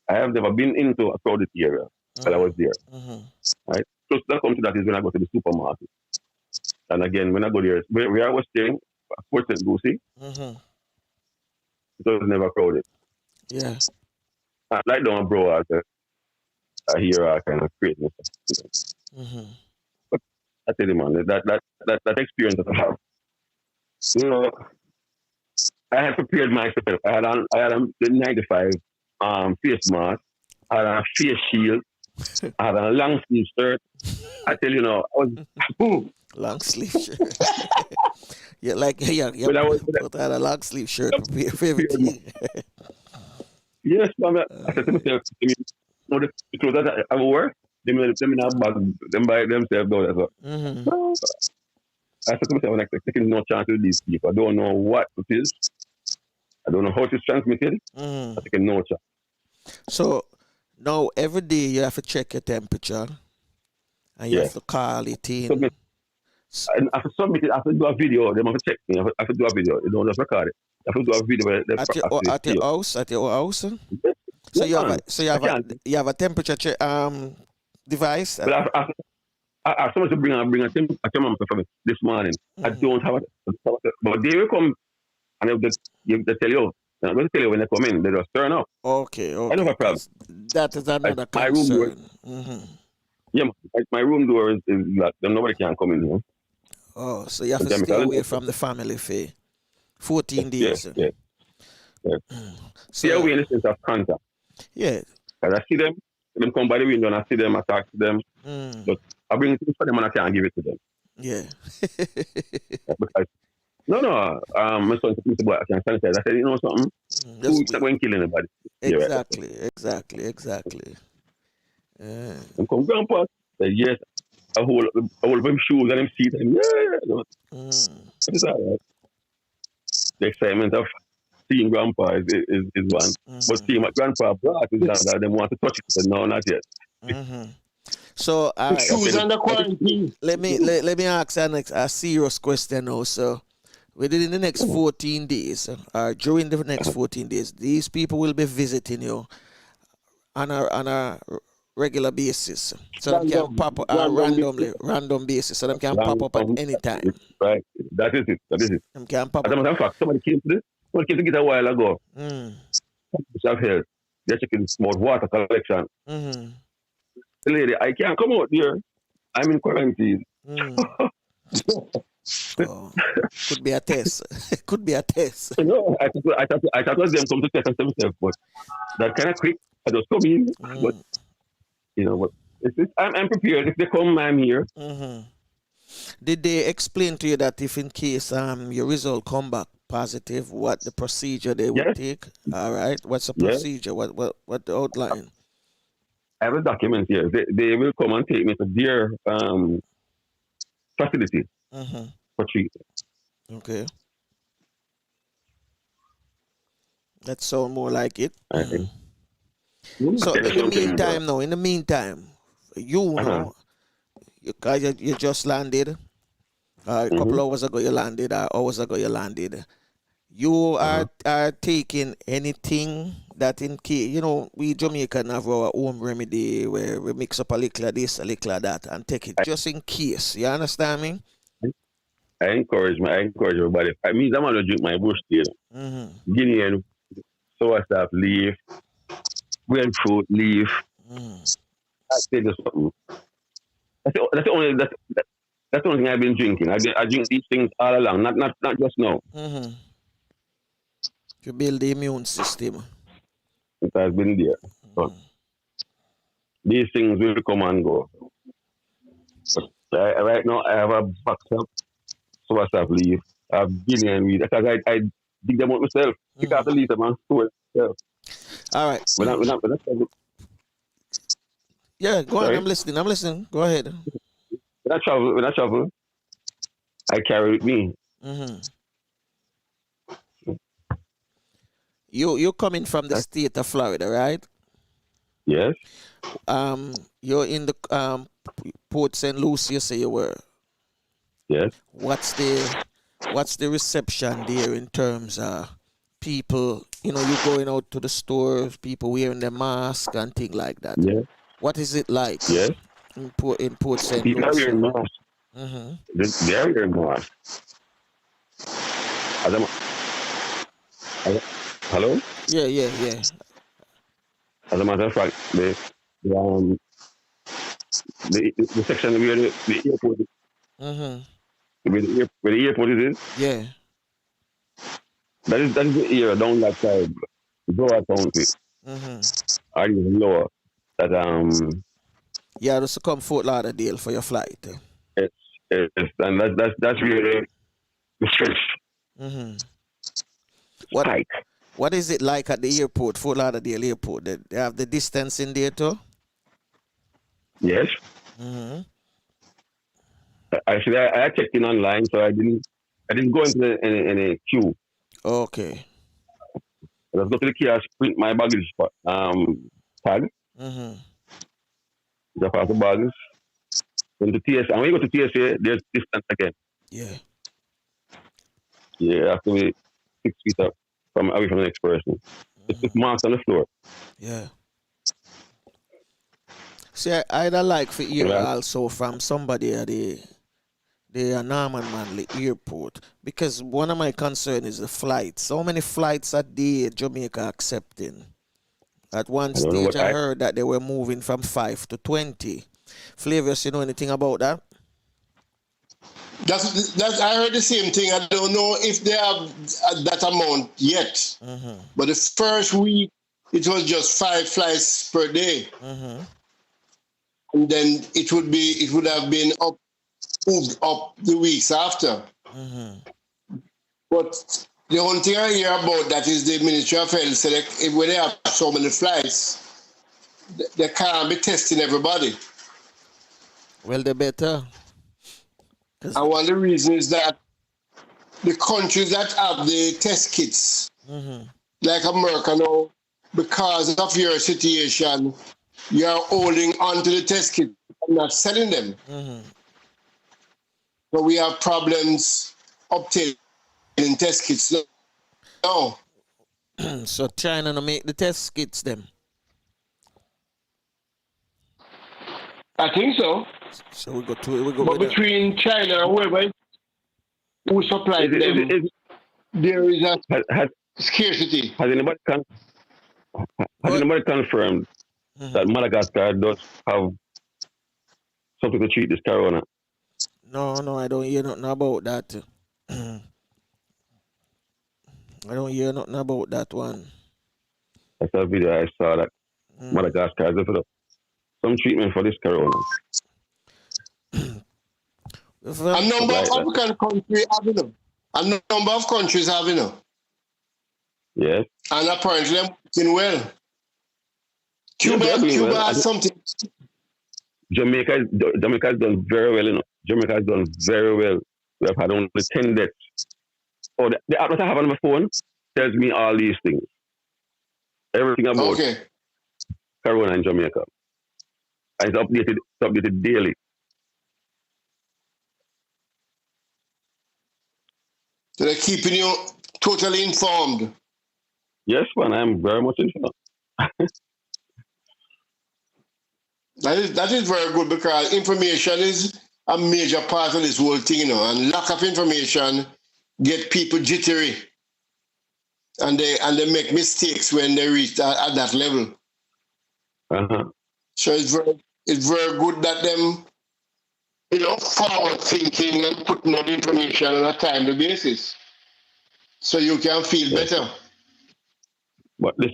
I have never been into a crowded area while I was there. Mm-hmm. Right? So that comes to that is when I go to the supermarket. And again, when I go there, where I was staying, Fort St. Lucie, Mm-hmm. it was never crowded. Yeah. Like down bro, I hear kind of craziness. Mm-hmm. But I tell you, man, that experience that I have, you know, I had prepared myself. I had on the 95 face mask. I had on a face shield. I had on a long sleeve shirt. I tell you now, I was long sleeve shirt. Yeah, like But I was put on a long sleeve shirt for everything. yes, man. I said to myself, the clothes that I wear, them in a bag, them by themselves down as well. Mm-hmm. I said to myself, I'm taking no chance with these people. I don't know what it is. I don't know how it is transmitted. Mm-hmm. I'm taking no chance. So now every day you have to check your temperature and you have to call it in. And I have to submit it. I have to do a video. They have to check me. I have to do a video. You don't just record it. I have to do a video. At your house. At your house. So you have a temperature check, device. But I have someone to bring a thermometer for me this morning. Mm-hmm. I don't have it. But they will come and they tell you. I'm going to tell you when they come in. They just turn up. Okay. I don't have a problem. That is another my room door. Mm-hmm. Yeah, my room door is locked. Nobody can come in here. Oh, so you have to stay away from the family for 14 days. Yeah. Stay away in the sense of contact. Yeah. Because I see them come by the window and I see them, I talk to them. But I bring things for them and I can't give it to them. Yeah. Because, my son said to me, I can't sanitize. I said, you know something? Who's not going to kill anybody? Exactly. And come grandpa, say, yes, I hold up him shoes and him seat and it's all right. The excitement of seeing grandpa is one. But seeing what grandpa brought is that they want to touch it, but no, not yet. So shoes under quarantine. Let me ask a serious question now. So within the next 14 days, during the next 14 days, these people will be visiting you on a regular basis. So they can pop up random basis. So they can pop up at any time. Right. That is it. They can pop As a matter of fact, somebody came to get a while ago. Self-help. They're checking small water collection. The lady, I can't come out here. I'm in quarantine. Could be a test. No, I thought it was them come to test themselves, but that kind of quick. I just come in, but I'm prepared. If they come, I'm here. Did they explain to you that if in case your result come back positive, what the procedure they would take? All right, what's the procedure? What the outline? I have a document here. They will come and take me to their facility for treatment. Okay. That sounds more like it. So in the meantime, you know, you just landed. A couple hours ago you landed, hours ago you landed. You are taking anything that in case, we Jamaican have our own remedy where we mix up a little of this, a little of that, and take it just in case. You understand me? I encourage everybody. I mean, I'm going to drink my bush tea. Guinea and sour sap leaf, grapefruit leaf. I say this something. That's the only thing I've been drinking. I drink these things all along, not just now. To build the immune system. It has been there. But these things will come and go. But right now, I have a box of sour sap leaf. I have guinea and weed. Because I dig them out myself. Pick out the leaf and store it myself. All right. Yeah, go on. I'm listening. Go ahead. When I travel, I carry with me. Mm-hmm. You're coming from the state of Florida, right? Yes. You're in the Port St. Lucie, you say you were. Yes. What's the reception there in terms of people? You going out to the stores, people wearing their mask and things like that. Yes. What is it like? Yes. In Port St. People are Lucie? wearing masks. Mm-hmm. They are wearing masks. Hello? Yeah. As a matter of fact, the section where the airport is, where the airport is, yeah, that is the area down that side, Broward County, or even lower. That yeah, just to come Fort Lauderdale for your flight. and that's really the stretch. What is it like at the airport, Fort Lauderdale Airport? They have the distance in there too? Yes. Actually, I checked in online, so I didn't go into any queue. Okay. I just go to the kiosk, print my baggage tag. Just pass the baggage. Then to TSA. And when you go to TSA, there's distance again. Yeah. Yeah, you have to be 6 feet up away from the next person. It's marked on the floor. Yeah. See, I'd like for hear also from somebody at the Norman Manley Airport, because one of my concerns is the flights. How many flights a day Jamaica accepting? At one stage I heard that they were moving from 5 to 20. Flavius, you know anything about that? That's I heard the same thing. I don't know if they have that amount yet. But the first week it was just 5 flights per day. And then it would have been moved up the weeks after. But the only thing I hear about that is the Ministry of Health said when they have so many flights, they can't be testing everybody. Well, they better. And one of the reasons is that the countries that have the test kits, like America now, because of your situation, you are holding on to the test kit and not selling them. So we have problems obtaining test kits now. So China no make the test kits them? I think so. So we go but between China and whoever who supplies them, there is a scarcity. Has anybody confirmed that Madagascar does have something to treat this corona? No, I don't hear nothing about that. I don't hear nothing about that one. I saw a video I saw that Madagascar has developed some treatment for this corona. A number of African countries have it. A number of countries have it. Yes. And apparently they're working well. Cuba has something. Jamaica has done very well, Jamaica has done very well. We have had only 10 deaths. Oh, the app that I have on my phone tells me all these things. Everything about corona in Jamaica. And it's updated daily. So they're keeping you totally informed. Yes, man, I am very much informed. That is very good, because information is a major part of this whole thing, and lack of information get people jittery, and they make mistakes when they reach at that level. So it's very good that them forward thinking and putting out information on a timely basis, so you can feel better. But this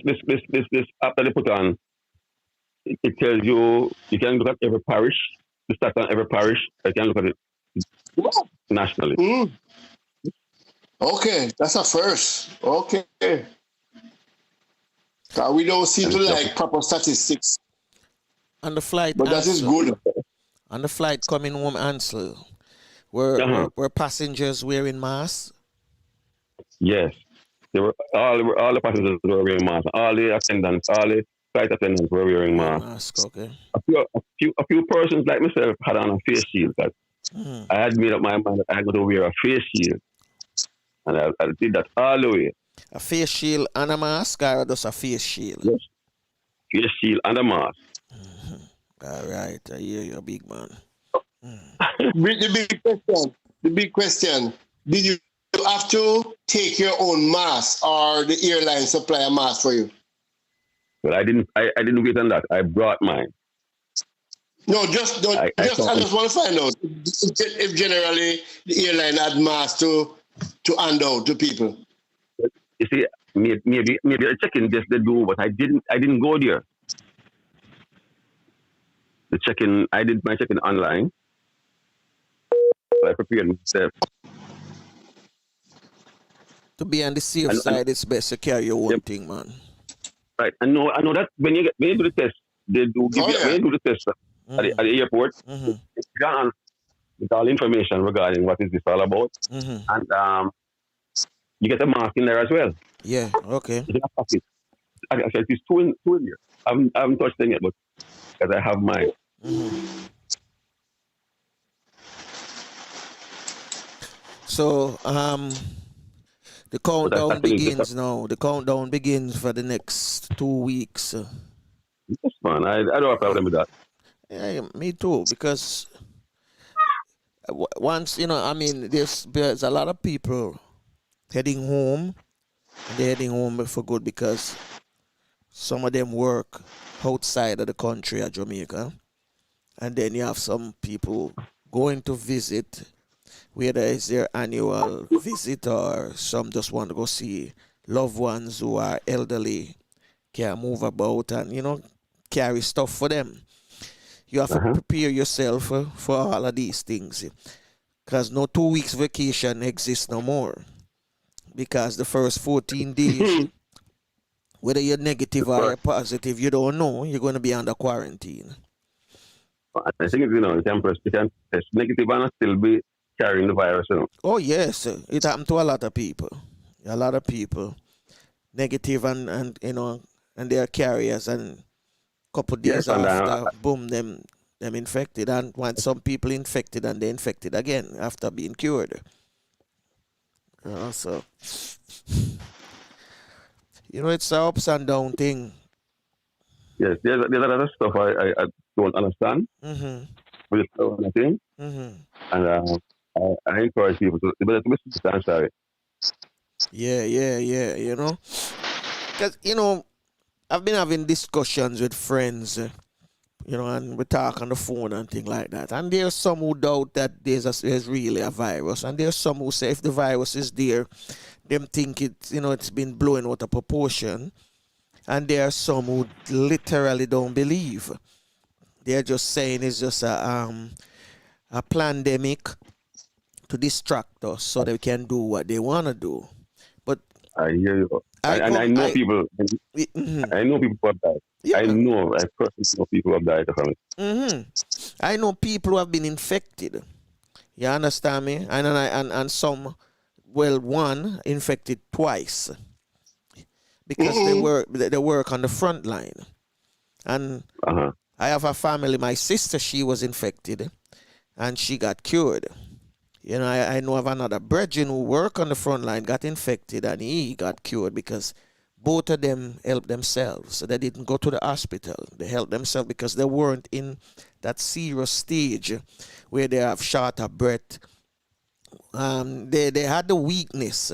app that they put on, it tells you can look at every parish, the stats on every parish. You can look at it nationally. Okay, that's a first. Okay. We don't seem to like proper statistics. On the flight, but that is good. On the flight coming home, Ansel, Were passengers wearing masks? Yes. All the passengers were wearing masks. All the attendants, all the flight attendants were wearing masks. Mask, okay. A few persons like myself had on a face shield. That I had made up my mind that I had to wear a face shield. And I did that all the way. A face shield and a mask, or just a face shield? Yes. Face shield and a mask. All right, I hear you, big man. The big question. Did you have to take your own mask, or the airline supply a mask for you? Well, I didn't wait on that. I brought mine. No, I just want to find out if generally the airline had masks to hand out to people. You see, maybe a check-in just they do, but I didn't go there. The check-in, I did my check-in online. I prepared myself. To be on the safe side, it's best to carry your own thing, man. Right. I know that when you do the test, they do give you, when you do the test at the airport, with all information regarding what is this all about. And you get a mask in there as well. Yeah, okay. I said it's two in here. I haven't touched them yet, but because I have mine. So, the countdown begins now. The countdown begins for the next 2 weeks. Yes, man. I don't have a problem with that. Yeah, me too. Because once, there's a lot of people heading home. They're heading home for good because some of them work outside of the country at Jamaica. And then you have some people going to visit, whether it's their annual visit or some just want to go see loved ones who are elderly, can't move about and, carry stuff for them. You have to prepare yourself for all of these things. Because no 2 weeks vacation exists no more. Because the first 14 days, whether you're negative or positive, you don't know, you're going to be under quarantine. I think, you can test negative and still be carrying the virus. Oh, yes. It happened to a lot of people. A lot of people. Negative and they're carriers, and a couple of days after, boom, them infected. And when some people infected and they infected again after being cured. So, it's an ups and down thing. Yes, there's a lot of stuff I don't understand with the thing. And I encourage people to be sorry. Yeah. Because, I've been having discussions with friends, and we talk on the phone and things like that. And there's some who doubt that there's really a virus. And there's some who say if the virus is there, them think it's been blown out of proportion. And there are some who literally don't believe. They're just saying it's just a pandemic to distract us so they can do what they want to do. But I hear you. I know people who have died. Yeah. I personally know people who have died from it. I know people who have been infected. You understand me? And some, one infected twice. Because they work on the front line. And I have a family, my sister, she was infected and she got cured. I know of another brethren who work on the front line, got infected and he got cured because both of them helped themselves. So they didn't go to the hospital. They helped themselves because they weren't in that serious stage where they have short of breath. They had the weakness.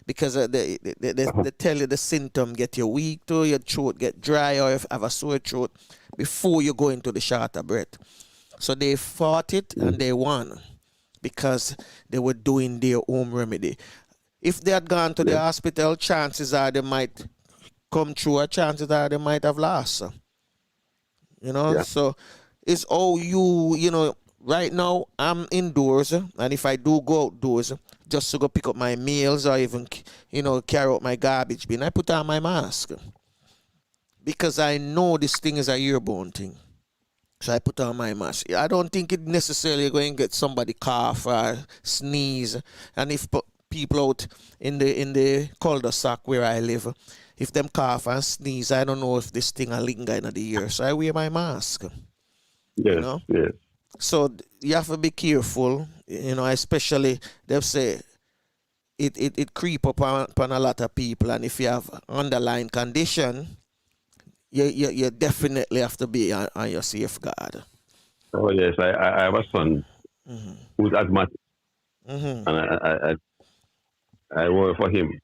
Because they tell you the symptom get you weak to your throat get dry or if you have a sore throat before you go into the shorter breath. So they fought it and they won because they were doing their own remedy. If they had gone to the hospital, chances are they might come through, or chances are they might have lost. So it's all you, right now I'm indoors, and if I do go outdoors, just to go pick up my meals or even, carry out my garbage bin, I put on my mask. Because I know this thing is a airborne thing. So I put on my mask. I don't think it necessarily going to get somebody cough or sneeze. And if people out in the cul-de-sac where I live, if them cough and sneeze, I don't know if this thing will linger in the ear. So I wear my mask. Yes, You know? yes. So you have to be careful, especially they say it creep upon a lot of people, and if you have underlying condition, you definitely have to be on your safeguard. Oh yes, I have a son who's asthmatic, Mm-hmm. and I work for him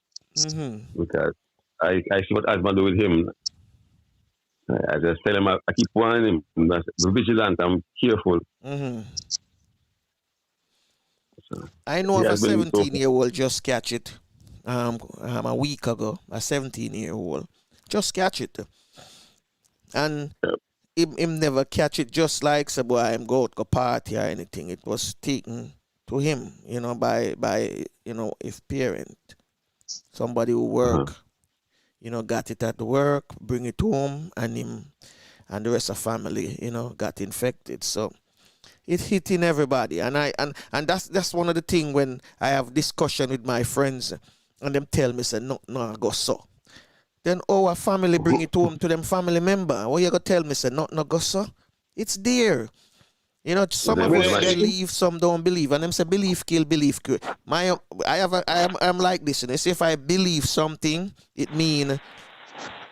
because I see what asthma do with him. I just tell him I keep warning him. Be vigilant. I'm careful. Mm-hmm. So I know he of a has been so. 17-year-old just catch it a week ago. A 17-year-old just catch it, and him never catch it just like say boy I'm go out go party or anything. It was taken to him, by his parent, somebody who work, got it at the work, bring it home, and him and the rest of family, got infected. So it hitting everybody, and that's one of the thing when I have discussion with my friends, and them tell me say no I go so. Then our family bring it home to them family member. What you gonna tell me say no go so? It's there. Some of us believe, some don't believe, and them say belief kill, belief cure. I'm like this, say if I believe something, it mean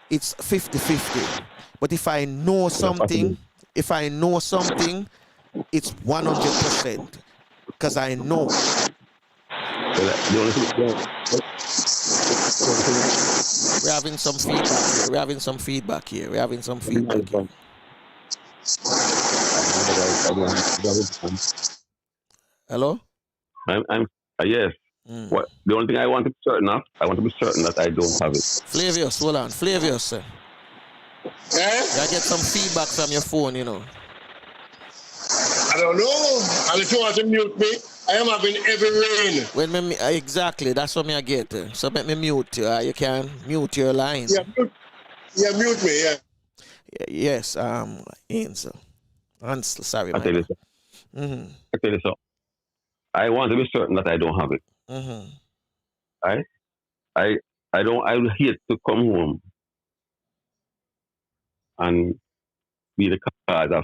it's 50-50. But if I know something, it's 100%. Because I know. We're having some feedback here. Hello? I'm yes. What the only thing I want to be certain of, I want to be certain that I don't have it. Flavius, hold on. Flavius, sir. I get some feedback from your phone, I don't know. And if you want to mute me, I am having heavy rain. Exactly, that's what I get. So let me mute you. You can mute your line. Mute me, yeah. Yes, Ansel, sorry, I tell you so. I tell you so. I want to be certain that I don't have it. I would hate to come home and be the cause of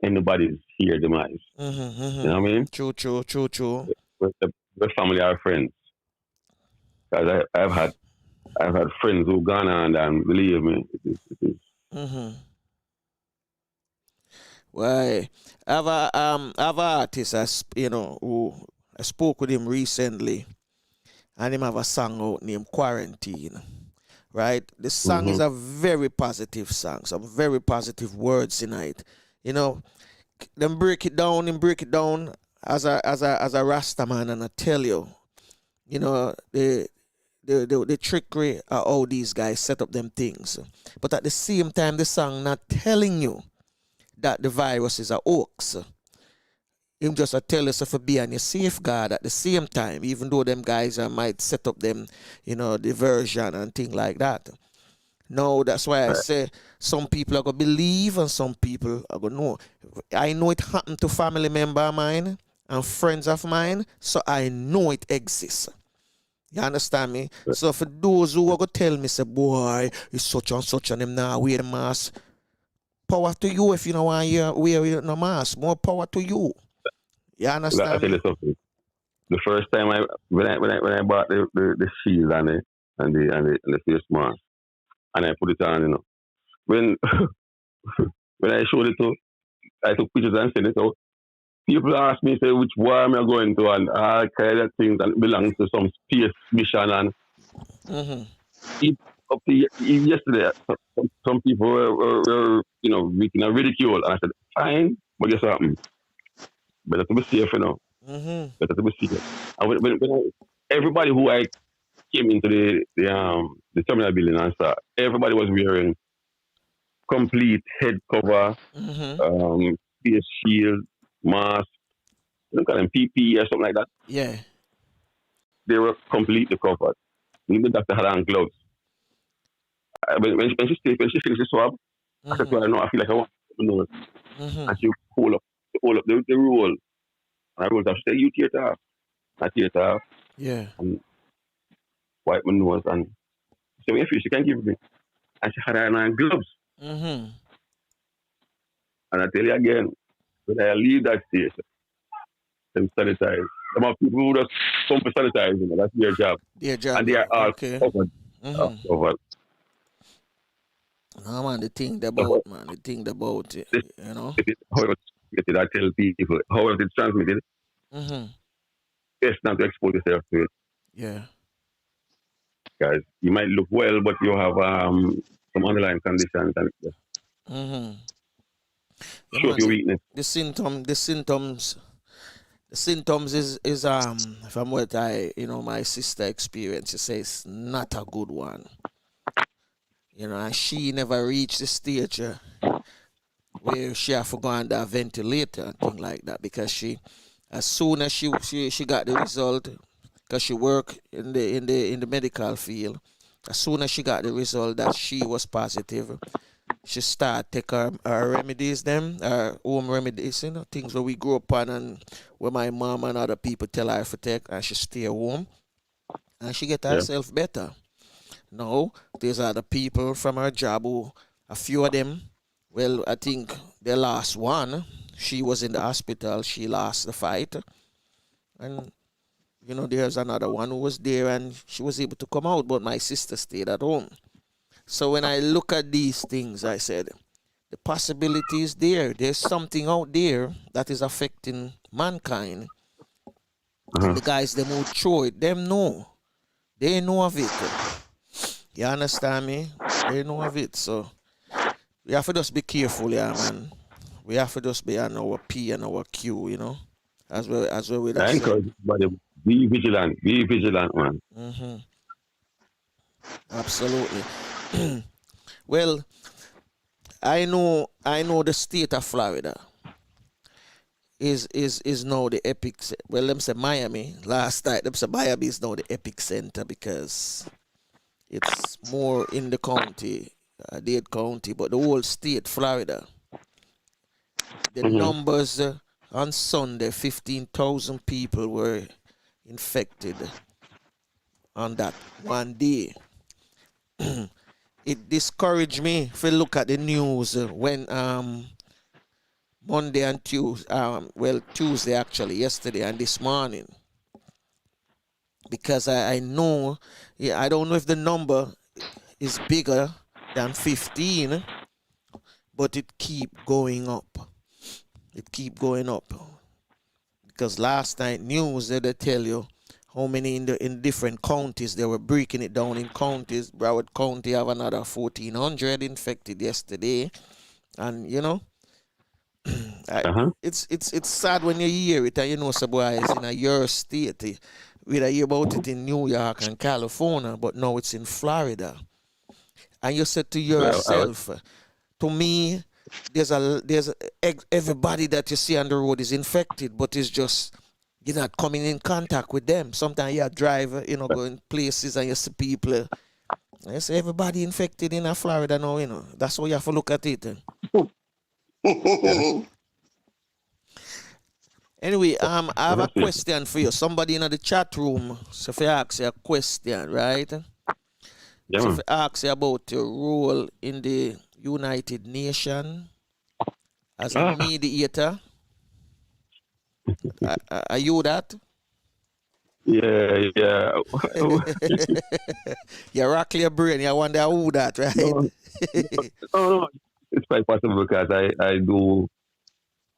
anybody's here demise. You know what I mean? True. The family are friends. Because I've had friends who've gone on and believe me, it is. Well, I have a artist, who I spoke with him recently, and him have a song out named Quarantine. Right? The song is a very positive song, some very positive words in it. Them break it down as a Rasta man, and I tell you, the trickery of how these guys set up them things. But at the same time, the song not telling you that the virus is a hoax. Him just tell us to be on your safeguard at the same time, even though them guys might set up them, diversion and things like that. No, that's why I say some people are going to believe and some people are going to know. I know it happened to family member of mine and friends of mine, so I know it exists. You understand me? So for those who are going to tell me, say, boy, it's such and such and them now wear the mask, power to you if you don't want to wear no mask. More power to you. You understand? I tell you something. The first time when I bought the shield and the face mask, and I put it on, when when I showed it to, I took pictures and sent it out. People ask me, say, which war am I going to, and all kind of things that belongs to some space mission. And up to yesterday, some people were making a ridicule, and I said, fine, but guess what happened? Better to be safe, Better to be safe. And when everybody who I came into the terminal building and saw, everybody was wearing complete head cover, face shield, mask, look at them PPE or something like that. Yeah. They were completely covered. Even the doctor had on gloves. When she finished the swab, I said to her, no, I feel like I want to know and she hold up the roll. And I rolled up. She said, "You tear it off." I tear it off Yeah. and wipe my nose. And she said, "When you finish, you can give me." And she had on gloves. Mm-hmm. And I tell you again, when I leave that station, them sanitize. Some of people who just come for sanitizing. That's their job. Their job. And they are all Okay. covered. Covered. No, man, the thing about, man, the thing about it, you know. However, I tell people, however it's transmitted, it's not to expose yourself to it. Yeah. Guys, you might look well, but you have some underlying conditions and show man, your weakness. The symptoms is from what my sister experienced. She says it's not a good one. And she never reached the stage where she have to go under a ventilator and thing like that, because as soon as she got the result, because she worked in the medical field, as soon as she got the result that she was positive, she started take her remedies, her home remedies, things where we grew up on and where my mom and other people tell her to take, and she stay home and she get herself better. Now, there's other people from her job who, a few of them, well, I think the last one, she was in the hospital, she lost the fight. And, there's another one who was there and she was able to come out, but my sister stayed at home. So when I look at these things, I said, the possibility is there. There's something out there that is affecting mankind. And the guys, them who throw it, them know. They know of it. You understand me? They know of it. So we have to just be careful, yeah, man. We have to just be on our P and our Q, as well with that. I encourage everybody, be vigilant, man. Absolutely. Well, I know the state of Florida is now the epic. Well, them say Miami last night. Them say Miami is now the epic center because it's more in the county, Dade County, but the whole state, Florida. The numbers on Sunday, 15,000 people were infected on that one day. It discouraged me if you look at the news when Monday and Tuesday, Tuesday actually, yesterday and this morning. Because I know, I don't know if the number is bigger than 15, but it keep going up. It keep going up. Because last night news, they tell you how many in different counties. They were breaking it down in counties. Broward County have another 1,400 infected yesterday. And, it's sad when you hear it and so boy, it's in your state. We hear about it in New York and California, but now it's in Florida. And you said to yourself, to me, there's everybody that you see on the road is infected, but it's just you're not coming in contact with them. Sometimes you drive, going places and you see people. I say everybody infected in Florida now, That's why you have to look at it. Anyway, I have a question for you. Somebody in the chat room, so if I ask you a question, right? Yeah. So if I ask you about your role in the United Nations as a mediator, are you that? Yeah. You rock your brain, you wonder who that, right? No. It's quite possible because I do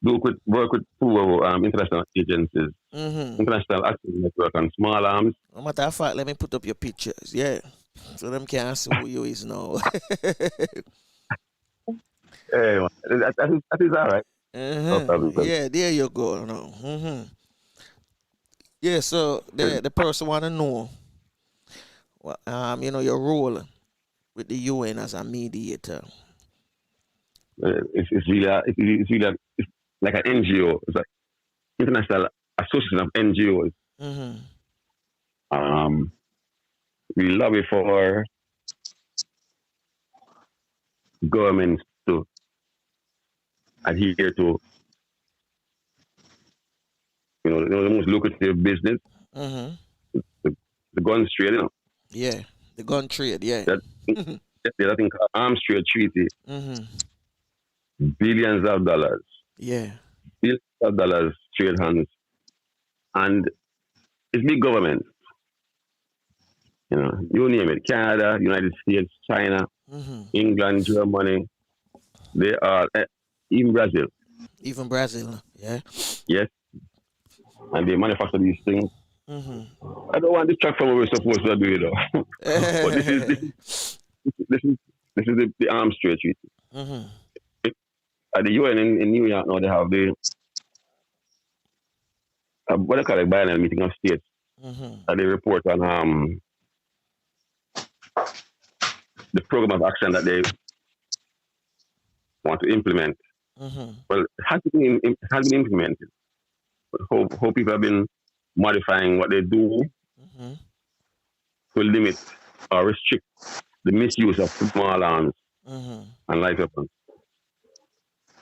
work with two international agencies, International Action Network and Small Arms. As a matter of fact, let me put up your pictures, yeah. So them can't see who you is now. Hey, that is all right. No problem. Yeah, there you go. No. Yeah, so the person want to know, your role with the UN as a mediator. It's really like an NGO. It's like International Association of NGOs. We lobby for governments to adhere to, the most lucrative business, Mm-hmm. the gun trade, Yeah. The gun trade, yeah. that that thing called arms trade treaty, Mm-hmm. billions of dollars, Yeah. billions of dollars trade hands, and it's big government, you name it, Canada, United States, China, Mm-hmm. England, Germany, they are, even Brazil, Even Brazil, yeah. yes, and they manufacture these things. Mm-hmm. I don't want to track from what we're supposed to do, but this is the arms trade treaty. Mm-hmm. At the UN in New York now, they have the what they call it, biennial meeting of states. Mm-hmm. And they report on the program of action that they want to implement. Mm-hmm. Well, it has been implemented, but how people have been modifying what they do Mm-hmm. to limit or restrict the misuse of small arms Mm-hmm. and light weapons.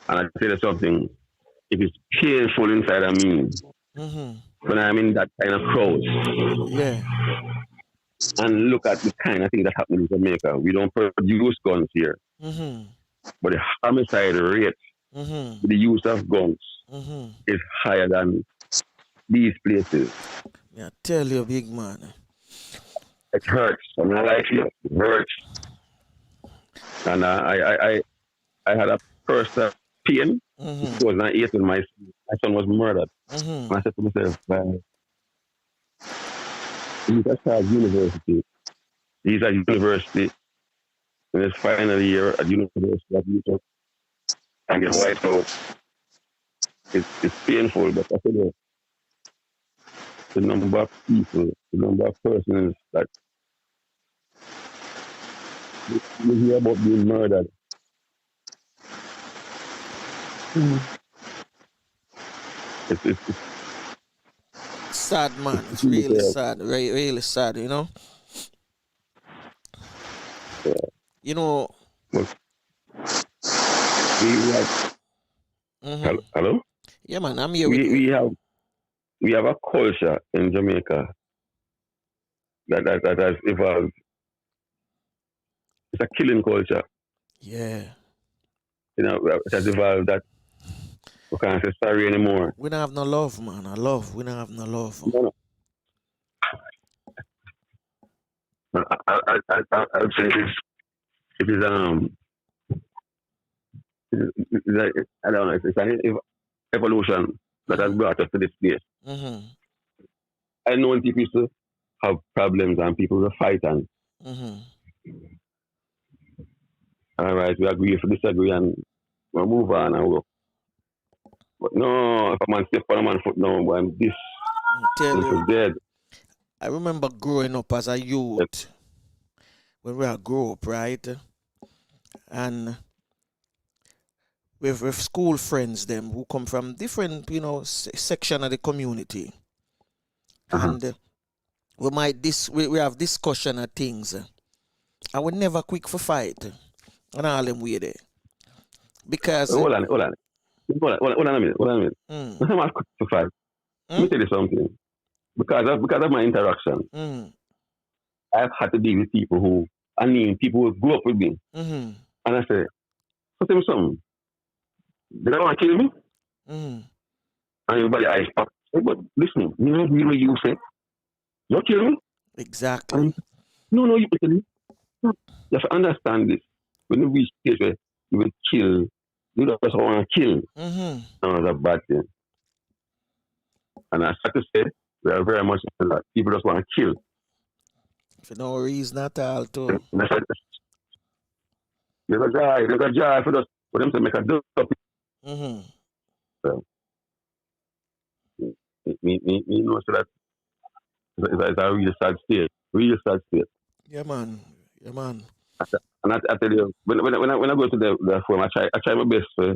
And I tell you something, it is painful inside of me Mm-hmm. when I'm in that kind of crowd Yeah. and look at the kind of thing that happened in Jamaica. We don't produce guns here, Mm-hmm. but the homicide rate Mm-hmm. with the use of guns Mm-hmm. is higher than these places. Yeah, tell you, big man. It hurts. I'm not like you. It hurts. And I had a personal pain. Mm-hmm. 2008 when my son was murdered. Mm-hmm. And I said to myself, he's at university. He's at university in his final year at university at Utah. And get wiped out. It's painful, but I tell you, the number of people, the number of persons that you hear about being murdered. It's Sad, man. It's really sad. Really sad, Yeah. You know. We have, Mm-hmm. hello? Yeah, man. I'm here with you. We have a culture in Jamaica that has evolved. It's a killing culture. Yeah. It has evolved that we can't say sorry anymore. We don't have no love, man. We don't have no love. No. I'd say it is like, I don't know, it's an evolution that has brought us to this place. Mm-hmm. I know when people used to have problems and people will fight and Mm-hmm. all right, we agree to disagree and we'll move on and go. But no, if a man step on a man's foot now, boy, I'm this is dead. I remember growing up as a youth when we grew up, right? And with school friends them who come from different, section of the community. And we have discussion of things. I would never quick for fight. And all them way there. Because hold on a minute. I'm not quick to fight. Let me tell you something. Because of my interaction, I've had to deal with people who grew up with me. Mm-hmm. And I say, tell me something. They don't want to kill me? Mm-hmm. And everybody eyes pop. But listen, you say, don't kill me? Exactly. No, you kill me. You have to understand this. When you reach stage where you will kill, you don't just want to kill. Mm-hmm. No, that's a bad thing. And I start to say, we are very much like people just want to kill. For no reason at all, too. There's a joy for them to make a dope. Mm-hmm. So, me know so that it's a really sad state. Yeah, man. And I tell you, when I go to the forum, I try my best to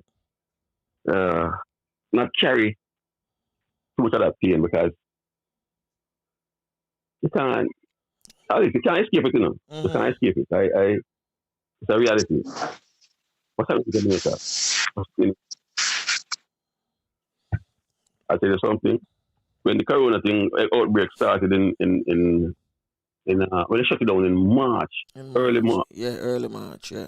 not carry too much of that pain because you can't escape it, Mm-hmm. You can't escape it. It's a reality. What's happening in Jamaica? I tell you something. When the corona thing outbreak started in when they shut it down in March, early March. Yeah, early March, yeah.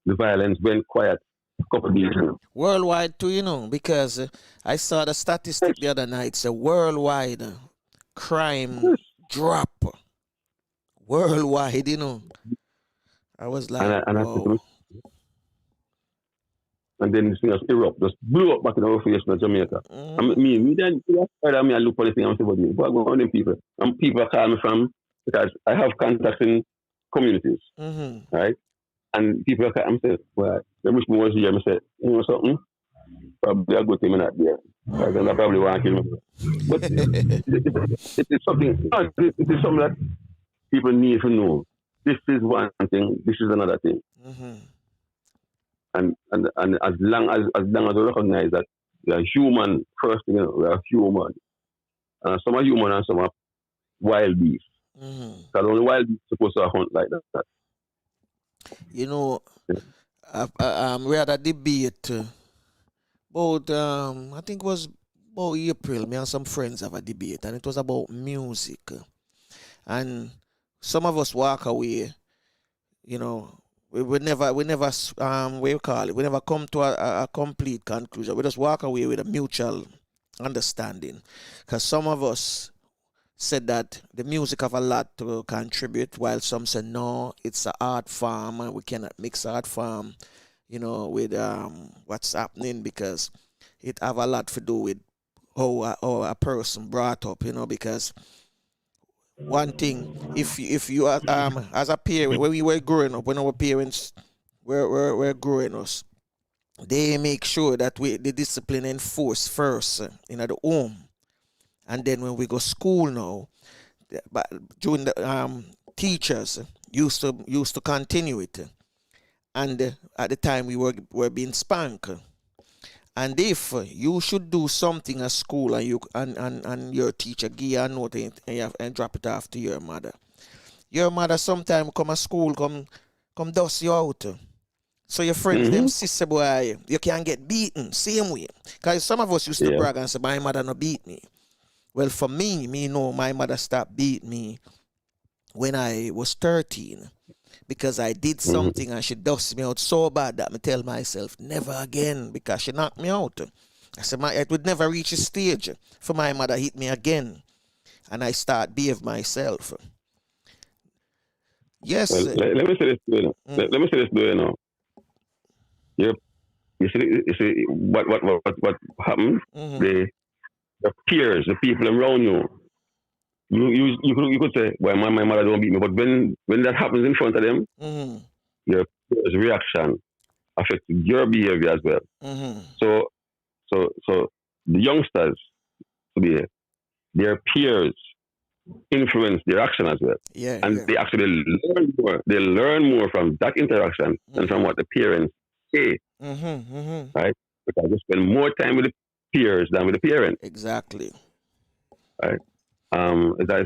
The violence went quiet a couple of days. Worldwide too, because I saw the statistic the other night. It's a worldwide crime drop. Worldwide, I was like, wow. And then this thing just erupt, just blew up back in our face in Jamaica. I mean, I look for this thing, I'm saying, what go on them people? And people call me from, because I have contacts in communities, right? And people are I'm saying, well, I wish me was here. I said, you know something? Probably a good thing I'm not there. Because I probably want to kill me. But it is something that people need to know. This is one thing, this is another thing. And as long as we recognize that we are human first, we are human. Some are human and some are wild beasts. Because only wild beasts are supposed to hunt like that. We had a debate about, I think it was about April. Me and some friends have a debate, and it was about music. And some of us walk away, we never we never come to a complete conclusion. We just walk away with a mutual understanding. Because some of us said that the music have a lot to contribute, while some say no, it's an art form and we cannot mix art form, with what's happening, because it have a lot to do with how a person brought up, because one thing, if you are as a parent, when we were growing up, when our parents were growing us, they make sure that the discipline enforced first in the home. And then when we go school now, but during the teachers used to continue it, and at the time we were being spanked. And if you should do something at school and your teacher give you a note and drop it off to your mother sometime come to school, come dust you out. So your friends, them sister boy, you can't get beaten same way. Because some of us used to brag and say, my mother no beat me. Well, for me know my mother stopped beating me when I was 13, because I did something and she dusted me out so bad that I tell myself, never again, because she knocked me out. I said, it would never reach a stage for my mother hit me again. And I start behave myself. Yes. Well, let me say this to you. Let me say this to you now. You see what happened? The peers, the people around you. You could say, well, my mother don't beat me, but when that happens in front of them, your peers' reaction affects your behavior as well. So the youngsters, their peers influence their action as well. They actually learn more. They learn more from that interaction than from what the parents say. Right? Because they spend more time with the peers than with the parents. Exactly. Right. It's a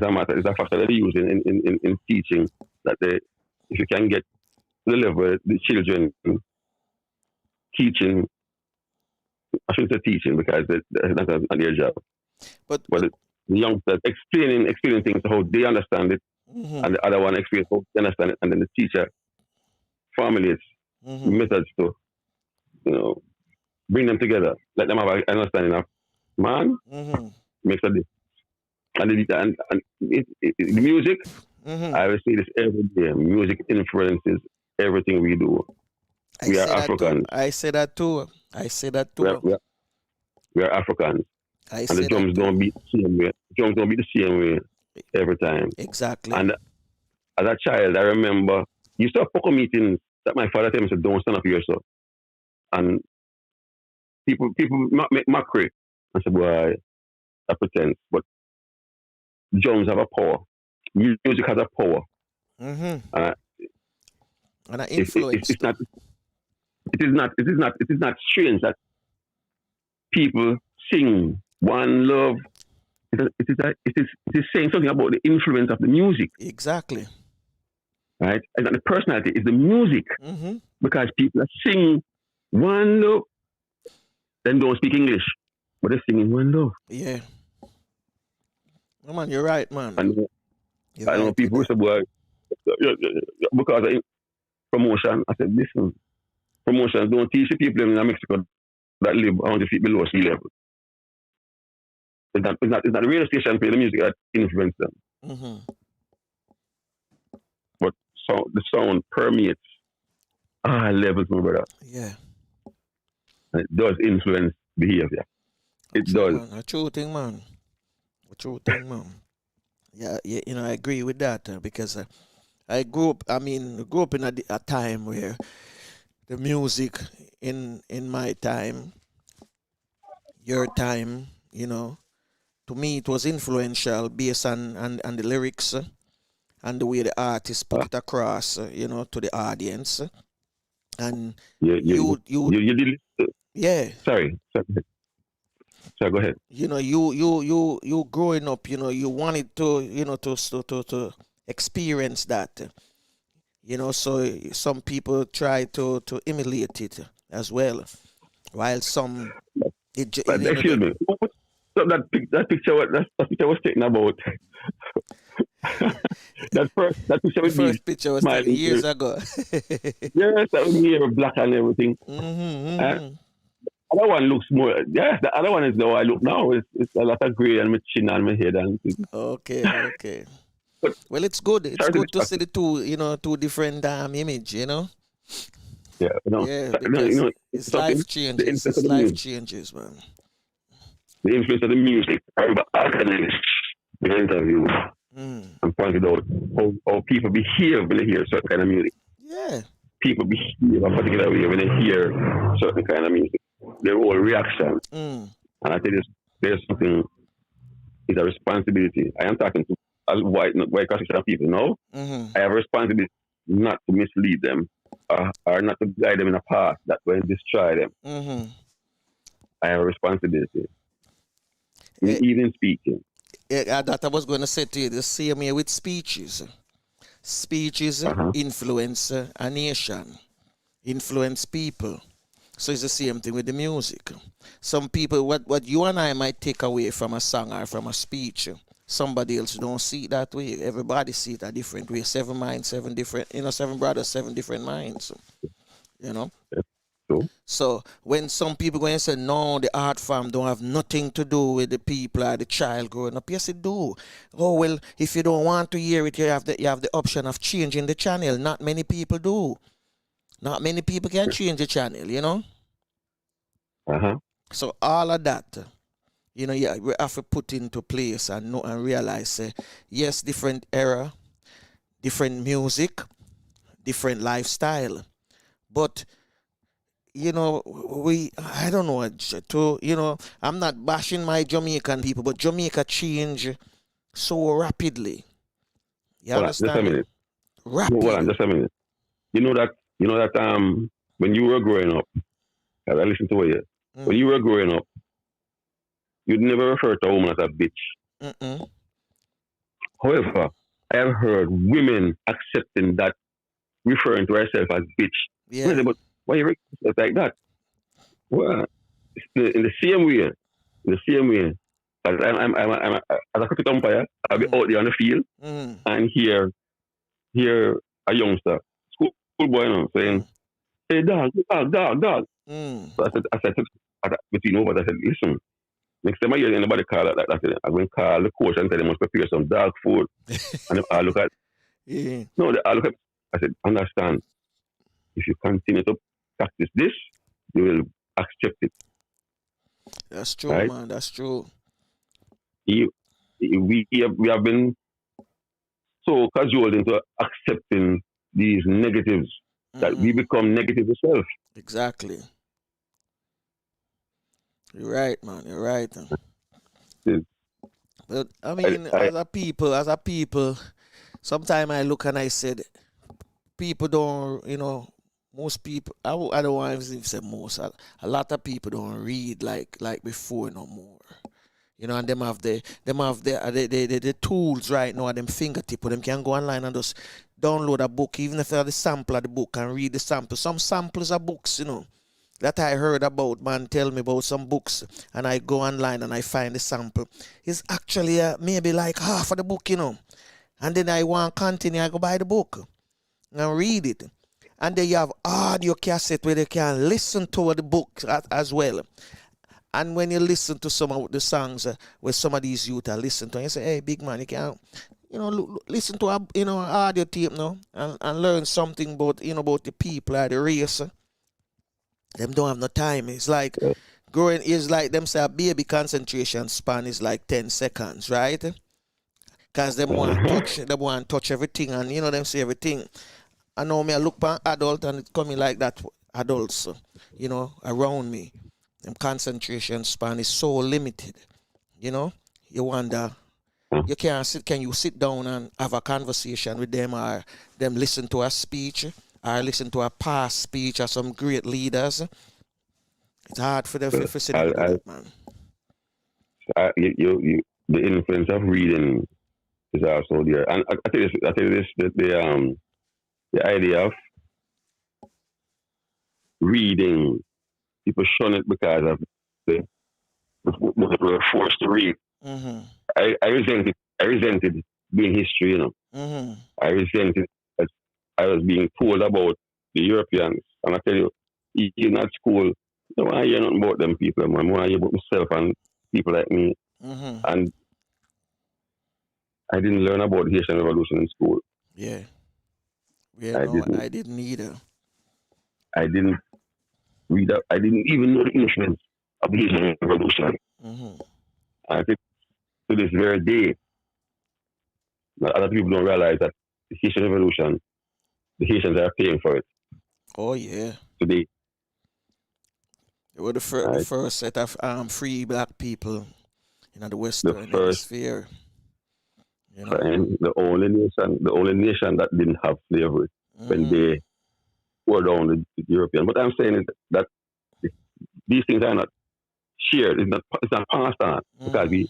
factor that they use in teaching, that if you can get to the level the children teaching, I shouldn't say teaching because that's not their job. But the youngsters explaining things how they understand it, and the other one explains how they understand it, and then the teacher formulates methods to, bring them together, let them have an understanding of man, makes a difference. And the music, I will say this every day, music influences everything we do. We are Africans. I say that too. We are Africans. And the drums don't beat the same way. Drums don't beat the same way every time. Exactly. And as a child, I remember, used to have poker meetings that my father told me, said, don't stand up here, so. And people make mockery. I said, boy, I pretend. But drums have a power. Music has a power. And an influence. It is not strange that people sing One Love. It is saying something about the influence of the music. Exactly. Right? And the personality is the music. Because people are singing One Love. then don't speak English, but they sing in one love. Yeah. No, man, you're right, man. And You're I know right people with say, boy, because of promotion, I said, listen, promotion don't teach the people in Mexico that live 100 feet below sea level. It's not the radio station play the music that influence them. Mm-hmm. But the sound permeates all levels, my brother. Yeah. And it does influence behavior. It True, does. man. A true thing, man. Yeah, you know, I agree with that because I grew up in a time where the music in my time, your time, you know, to me it was influential based on the lyrics and the way the artist put it across, you know, to the audience. And you did. yeah. Sorry, go ahead. You know, you growing up, you know, you wanted to, you know, to experience that, you know. So some people try to emulate it as well, while some. Excuse me. So that picture was taken about. that picture was first picture was taken years ago. Yes, that was me, black and everything. Mm-hmm. Other one looks more. Yeah, the other one is the way I look now. It's a lot of gray on my chin and my head and things. Okay. But, well, it's good. It's good to see the two different image, you know. Yeah, no. Yeah, because you know, it's life changes. It's life changes, man. The influence of the music. I remember the interview and pointed out how people behave when they hear certain kind of music. Yeah. People behave a particular way when they hear certain kind of music. Their whole reaction. And I tell you, there's something, it's a responsibility. I am talking to white cross-section people, no? I have a responsibility not to mislead them or not to guide them in a path that will destroy them. I have a responsibility. Even speaking. Yeah, that I was going to say to you, the same way with speeches. Speeches influence a nation, influence people. So it's the same thing with the music. Some people, what you and I might take away from a song or from a speech, somebody else don't see it that way. Everybody see it a different way. 7 minds, 7 different, 7 brothers, 7 different minds. You know? So when some people go and say, no, the art form don't have nothing to do with the people or the child growing up. Yes, it do. Oh, well, if you don't want to hear it, you have the option of changing the channel. Not many people do. Not many people can change the channel, you know? So all of that, you know, we have to put into place and know and realize, yes, different era, different music, different lifestyle. But, you know, I don't know, I'm not bashing my Jamaican people, but Jamaica change so rapidly. You understand? Just a minute. Rapidly. Hold on, just a minute. You know that when you were growing up, I listened to you. When you were growing up, you'd never refer to a woman as a bitch. However, I have heard women accepting that, referring to herself as bitch. Yeah. But why you yourself like that? Well, in the same way. As a cricket umpire, I'll be out there on the field and hear a youngster, school boy, saying, "Hey, dog." So I said, between over, I said, listen, next time I hear anybody call like that, I said, I'm going to call the coach and tell him to prepare some dog food. And if I look at, I said, understand, if you continue to practice this, you will accept it. That's true, right? Man, that's true. We have been so casual into accepting these negatives that we become negative ourselves. Exactly. You're right, man. You're right. But I mean, as a people, sometimes I look and I said, people don't, most people. I don't want to say most. A lot of people don't read like before no more. And them have the tools right now at them fingertip. Them can go online and just download a book, even if they have the sample of the book and read the sample. Some samples of books, that I heard about, man, tell me about some books, and I go online and I find the sample. It's actually maybe like half of the book, you know. And then I want to continue, I go buy the book and read it. And then you have audio cassette where you can listen to the book as well. And when you listen to some of the songs where some of these youth are listening to, you say, hey, big man, you can, listen to a, audio tape now and learn something about, about the people or the race. Them don't have no time. It's like growing, is like them say a baby concentration span is like 10 seconds, right? Because them want to touch everything, and them say everything. I know me, I look for an adult and it's coming like that, adults, around me. Them concentration span is so limited. You wonder, can you sit down and have a conversation with them, or them listen to a speech, or listen to a past speech of some great leaders? It's hard for them to sit down, man. The influence of reading is also there. And I tell you this, the idea of reading, people shun it because of the we're forced to read. Mm-hmm. I resented being history, Mm-hmm. I resented that I was being told about the Europeans. And I tell you, even at school, I want to hear nothing about them people, man. I want to hear about myself and people like me. Mm-hmm. And I didn't learn about the Haitian Revolution in school. Yeah. I didn't either. I didn't read up. I didn't even know the influence of the Haitian Revolution. Mm-hmm. I think to this very day, a lot of people don't realize that the Haitian Revolution, the Haitians are paying for it. Oh, yeah. Today. They were the first set of free black people in the Western Hemisphere. And the only nation that didn't have slavery when they were down the European. But I'm saying is that these things are not shared. It's not passed on because we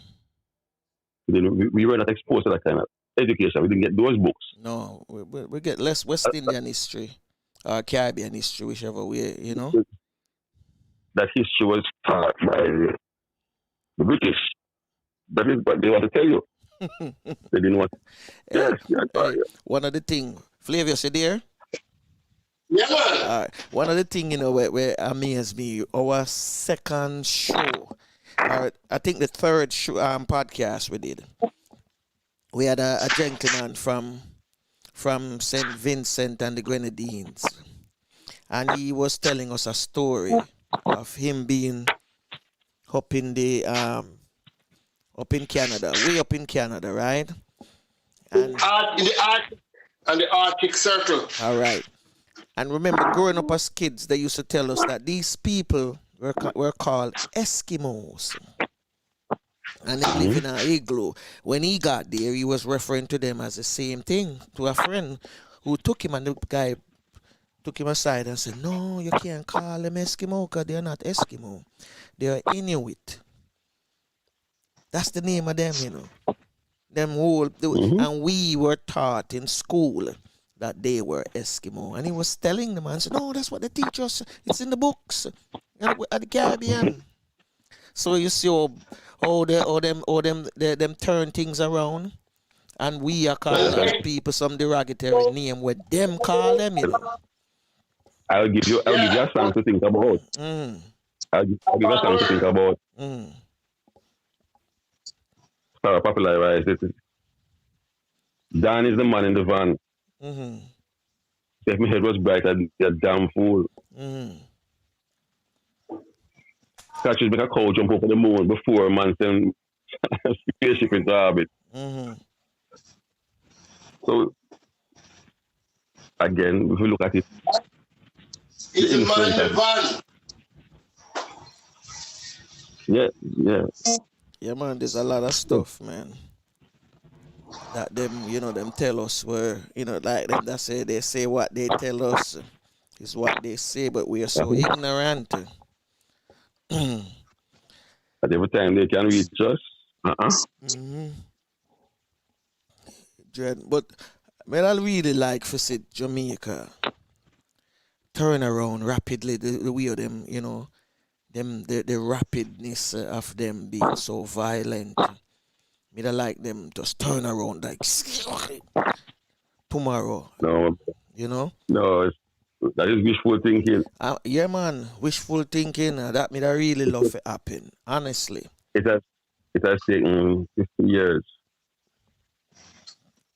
were not exposed to that kind of education. We didn't get those books. No, we get less West Indian history or Caribbean history, whichever way, That history was taught by the British. That is what they want to tell you. They didn't want. Yes, one of the things, Flavius, you there? Yeah, man. One of the things, where amazed me, our second show, I think the third show, podcast we did, we had a gentleman from St. Vincent and the Grenadines, and he was telling us a story of him being up in the up in Canada, way up in Canada, right? And in the Arctic Circle. All right. And remember, growing up as kids, they used to tell us that these people were called Eskimos. And they live in an igloo. When he got there, he was referring to them as the same thing to a friend who took him, and the guy took him aside and said, no, you can't call them Eskimo because they're not Eskimo. They're Inuit. That's the name of them, Them whole, and we were taught in school that they were Eskimo. And he was telling them, and said, no, that's what they teach us. It's in the books at the Caribbean. So you see how them turn things around, and we are calling other people some derogatory name where them call them, I'll give you a song to think about. I'll give you a song to think about. Popularized it. Dan is the man in the van. If my head was bright, I'd be a damn fool. Catches make a cow jump over the moon before a man send spaceship into orbit. So again, if you look at it, it's the man in the van. Yeah. Yeah, man, there's a lot of stuff, man, that them tell us where, like them that say they say what they tell us is what they say, but we are so ignorant. At every time they can reach us. But I really like for Jamaica. turn around rapidly. The way of them, the rapidness of them being so violent. Me don't like them just turn around like tomorrow. No, no, that is wishful thinking. Yeah, man, wishful thinking. That me that really love it happen. Honestly, it has taken 50 years.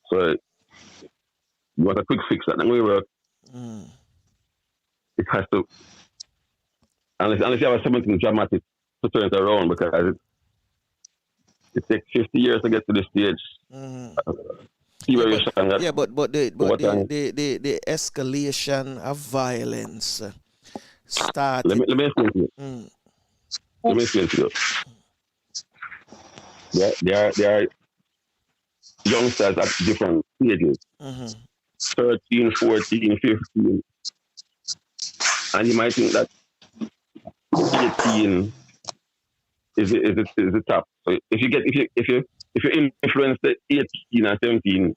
So you want a quick fix that we work. It has to, unless you have something dramatic to turn it around, because it takes 50 years to get to this stage. But the escalation of violence started. Let me explain to you. Let me explain to you. There are youngsters at different stages. 13, 14, 15. And you might think that 18 is the top. So if you influence the 18 and 17,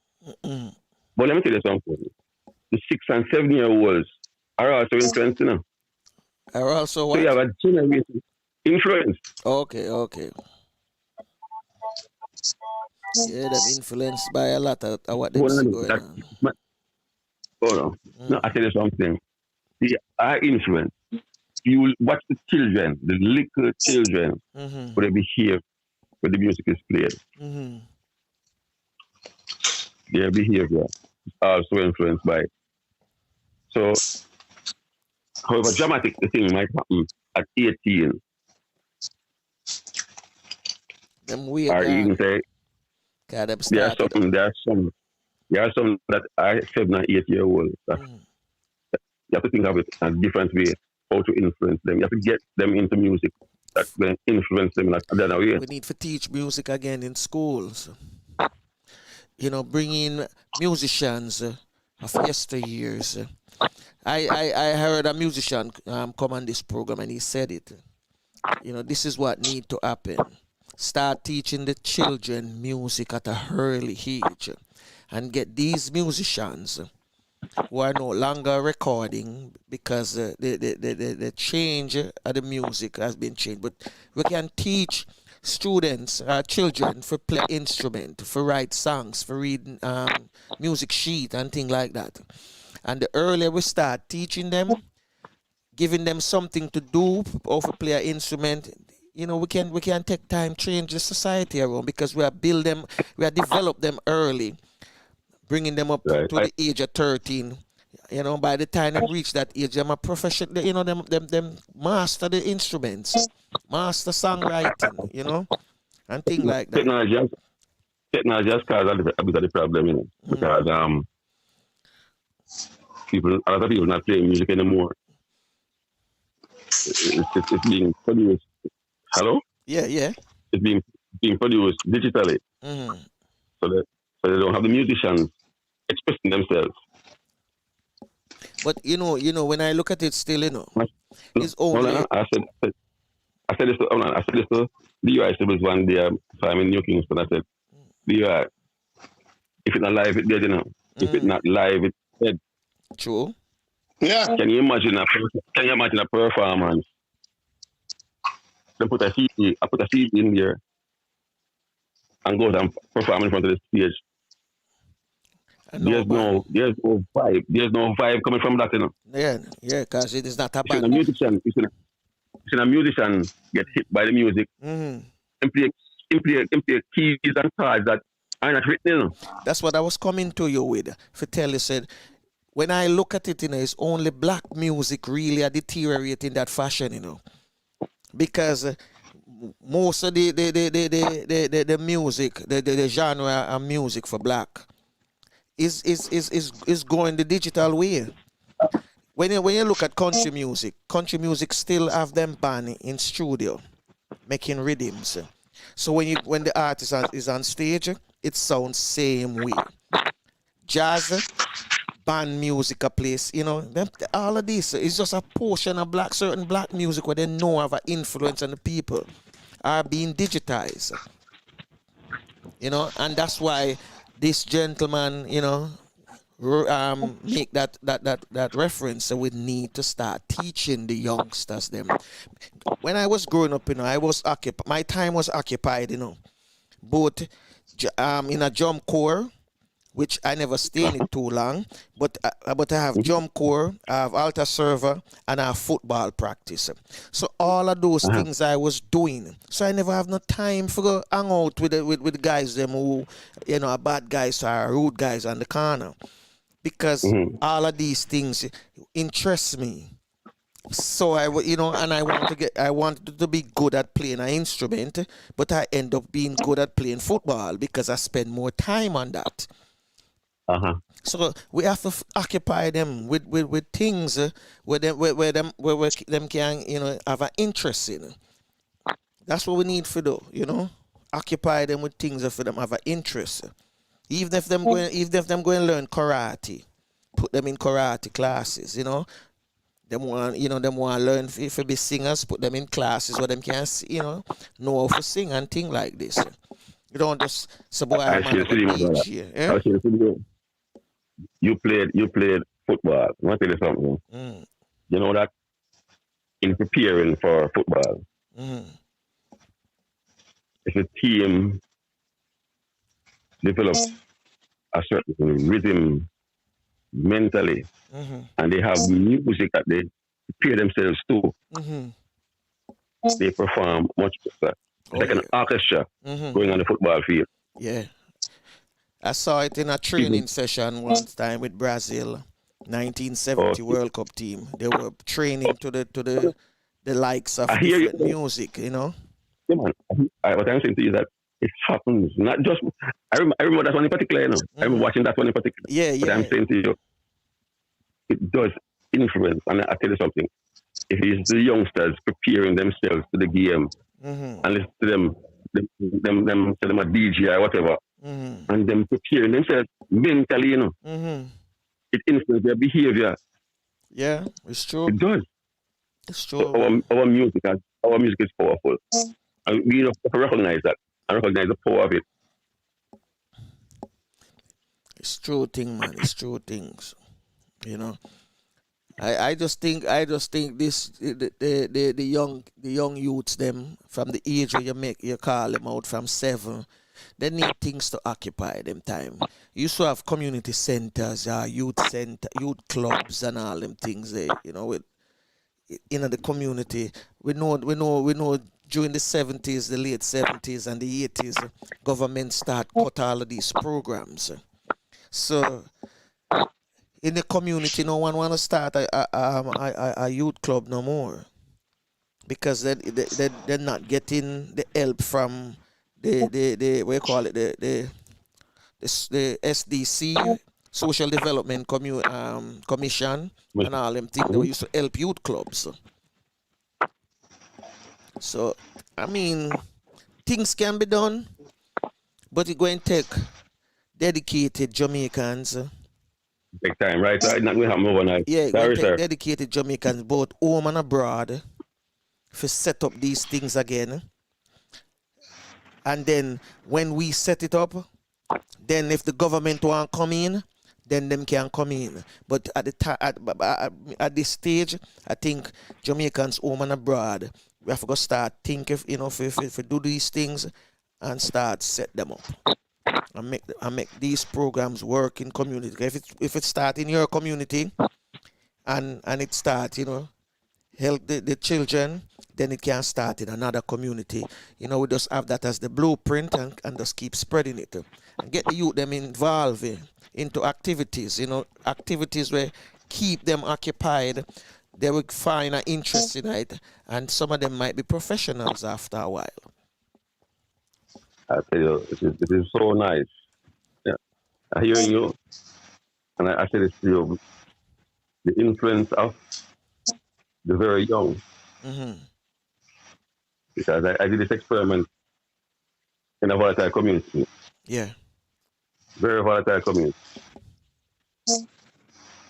but let me tell you something. The 6 and 7 year olds are also influenced, Are also what? So you have a generation influence. Okay. Yeah, them influenced by a lot of what they see going on. Hold on. No, I tell you something. They are influenced. You will watch the children, the little children, how they behave when the music is played. Their behavior is also influenced by it. So, however dramatic the thing might happen at 18, them weird, or even say, there are some that are 7 and 8 year olds. You have to think of it a different way, how to influence them. You have to get them into music that's going to influence them in another way. We need to teach music again in schools. Bring in musicians of yesteryears. I heard a musician come on this program and he said it. This is what need to happen. Start teaching the children music at a early age and get these musicians who are no longer recording because the change of the music has been changed. But we can teach students, children, for play instrument, for write songs, for read music sheet and things like that. And the earlier we start teaching them, giving them something to do or for play an instrument, we can take time change the society around, because we are develop them early, bringing them up to the age of 13. By the time they reach that age, them a professional. Them master the instruments, master songwriting, and things like that. Technology has caused a bit of the problem, because a lot of people not playing music anymore. It's being produced. Hello? Yeah. It's being produced digitally. So they don't have the musicians expressing themselves. But when I look at it still, it's only. I said this to Leroy Sibles one day. I'm in New Kingston. I said, Leroy, if it's not live, it's dead, If it's not live, it's dead. True. Yeah. Can you imagine a performance? They put a CD in there and go and perform in front of the stage. There's no vibe. There's no vibe coming from that, Yeah, because it is not a band. A musician get hit by the music and play keys and cards that are not written. That's what I was coming to you with. Fatelli said, when I look at it, it's only black music really are deteriorating that fashion, because most of the music, the genre of music for black is going the digital way. When you look at country music still have them band in studio making rhythms. So when the artist is on stage, it sounds same way. Jazz, band music a place, all of this is just a portion of certain black music where they know have an influence on the people are being digitized. And that's why this gentleman, make that reference. So we need to start teaching the youngsters them. When I was growing up, I was my time was occupied, both in a jump corps, which I never stayed in it too long, but I have jump corps, I have altar server, and I have football practice. So all of those things I was doing. So I never have no time for go hang out with the guys them who, are bad guys or rude guys on the corner. Because all of these things interest me. So I wanted to be good at playing an instrument, but I end up being good at playing football because I spend more time on that. So we have to occupy them with things where them can have an interest in. That's what we need for do. Occupy them with things for them have an interest. Even if them going to learn karate, put them in karate classes. Them want to learn if be singers, put them in classes where them can know how to sing and things like this. You don't just say boy I'm a DJ. Yeah? You played football. I want to tell you something. You know that in preparing for football, if a team develop a certain rhythm mentally, and they have music that they prepare themselves to, they perform much better. It's like an orchestra going on the football field. Yeah. I saw it in a training session one time with Brazil, 1970 World Cup team. They were training to the likes of different music, Yeah, man. What I'm saying to you is that it happens. Not just. I remember that one in particular. I remember watching that one in particular. Yeah. But I'm saying to you, it does influence. And I tell you something. If it's the youngsters preparing themselves to the game and listen to them tell them a DJ or whatever, and them preparing themselves mentally, it influences their behavior. Yeah, it's true. It does. It's true. Our music is powerful. And we have to recognize that and recognize the power of it. It's true thing, man. It's true things. I just think this the young youths them from the age where you call them out from 7, they need things to occupy them time. You used to have community centers, youth clubs and all them things there, with the community. We know during the 70s, the late 70s and the 80s, government start cut all of these programs. So in the community, no one want to start a youth club no more because they're not getting the help from the what you call it, the SDC, Social Development Commission, and all them things that used to help youth clubs. So I mean, things can be done, but it's going to take dedicated Jamaicans. Take time, right? It's not going to happen overnight. Yeah, dedicated Jamaicans, both home and abroad, to set up these things again. And then when we set it up, then if the government want to come in, then them can come in. But at this stage, I think Jamaicans home and abroad, we have to go start think if do these things and start set them up. And make these programs work in community. If it start in your community and it start, help the children, then it can start in another community. We just have that as the blueprint and just keep spreading it. And get the youth them involved into activities, activities where keep them occupied. They will find an interest in it, and some of them might be professionals after a while. I tell you, it is so nice. Yeah, I hear you, and I say this to you: the influence of the very young. Because I did this experiment in a volatile community. Yeah. Very volatile community.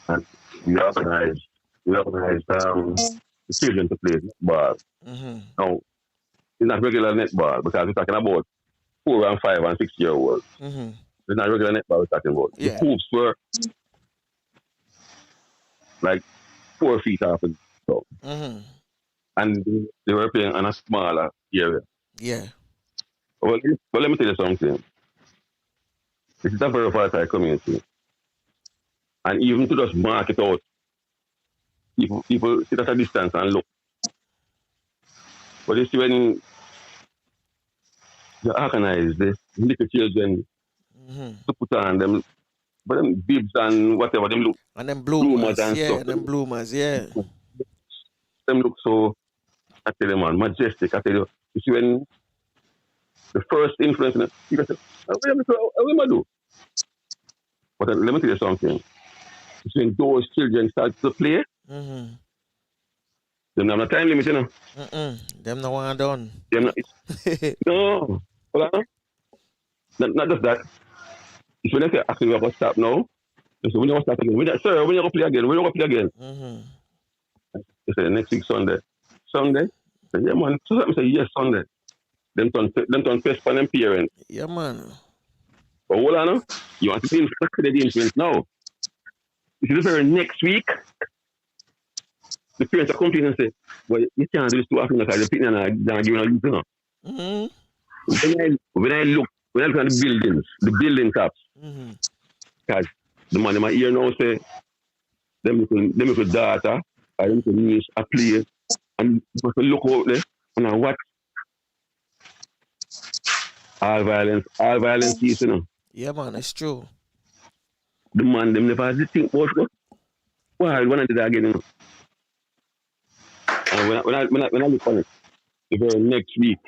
And we organized the children to play netball. Now, it's not regular netball because we're talking about 4 and 5 and 6 year olds. It's not regular netball we're talking about. Yeah. The hoops were like 4 feet off the ground. Mm-hmm. And they were playing on a smaller area. Yeah. Well, let me tell you something. This is a very volatile community. And even to just mark it out, people sit at a distance and look. But you see when you organize the little children to put on them, but them bibs and whatever, them look. And them bloomers, and yeah, stuff. them bloomers, yeah. Them look so, I tell you, man, majestic. I tell you, you see when the first influence, you can say, what am I do? But let me tell you something. You see when those children start to play, them have no time limit, you know. Them no one done. Them not, no. Hold on. Not just that. It's when they say, actually, we're going to stop now. They say, when you going to start again? Sir, when you going to play again? When you going to play again? They say, next week, Sunday. Sunday? I say, yeah, man. So I say, yes, Sunday. Them turn test for them parents. Yeah, man. But hold on, you want to be the influence now. This is the very next week. The parents are coming and say, well, you can't do this too often because the picking and not giving a leave, you know. When I look at the building tops, because the man in my ear now say, them little daughter, or them little niece, a play, and you look out there and I watch all violence, you know. Yeah, man, it's true. The man, them never had to think about it. Why one of the again, you know. And when I look on it, the very next week,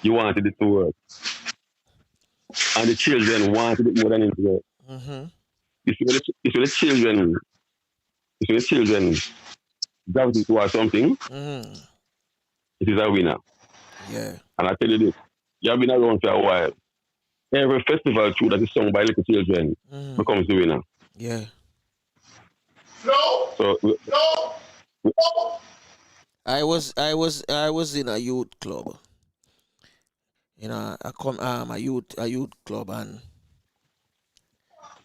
you wanted it to work. And the children wanted it more than it to work. You see the children gravitate towards something, it is a winner. Yeah. And I tell you this, you have been around for a while. Every festival too that is sung by little children becomes the winner. Yeah. No. So No. I was in a youth club. You know, a youth club, and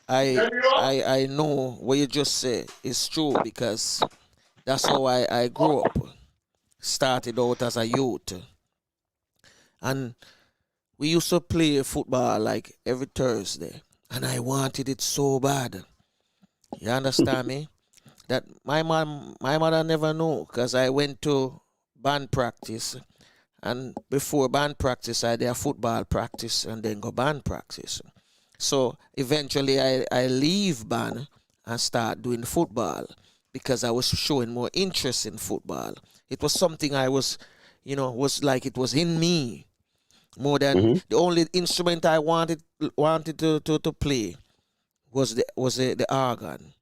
I know what you just said is true because that's how I grew up. Started out as a youth, and we used to play football like every Thursday, and I wanted it so bad. You understand me? That my mother never knew because I went to band practice, and before band practice I did a football practice and then go band practice. So eventually I leave band and start doing football because I was showing more interest in football. It was something I was, was like it was in me more than the only instrument I wanted to play was the organ.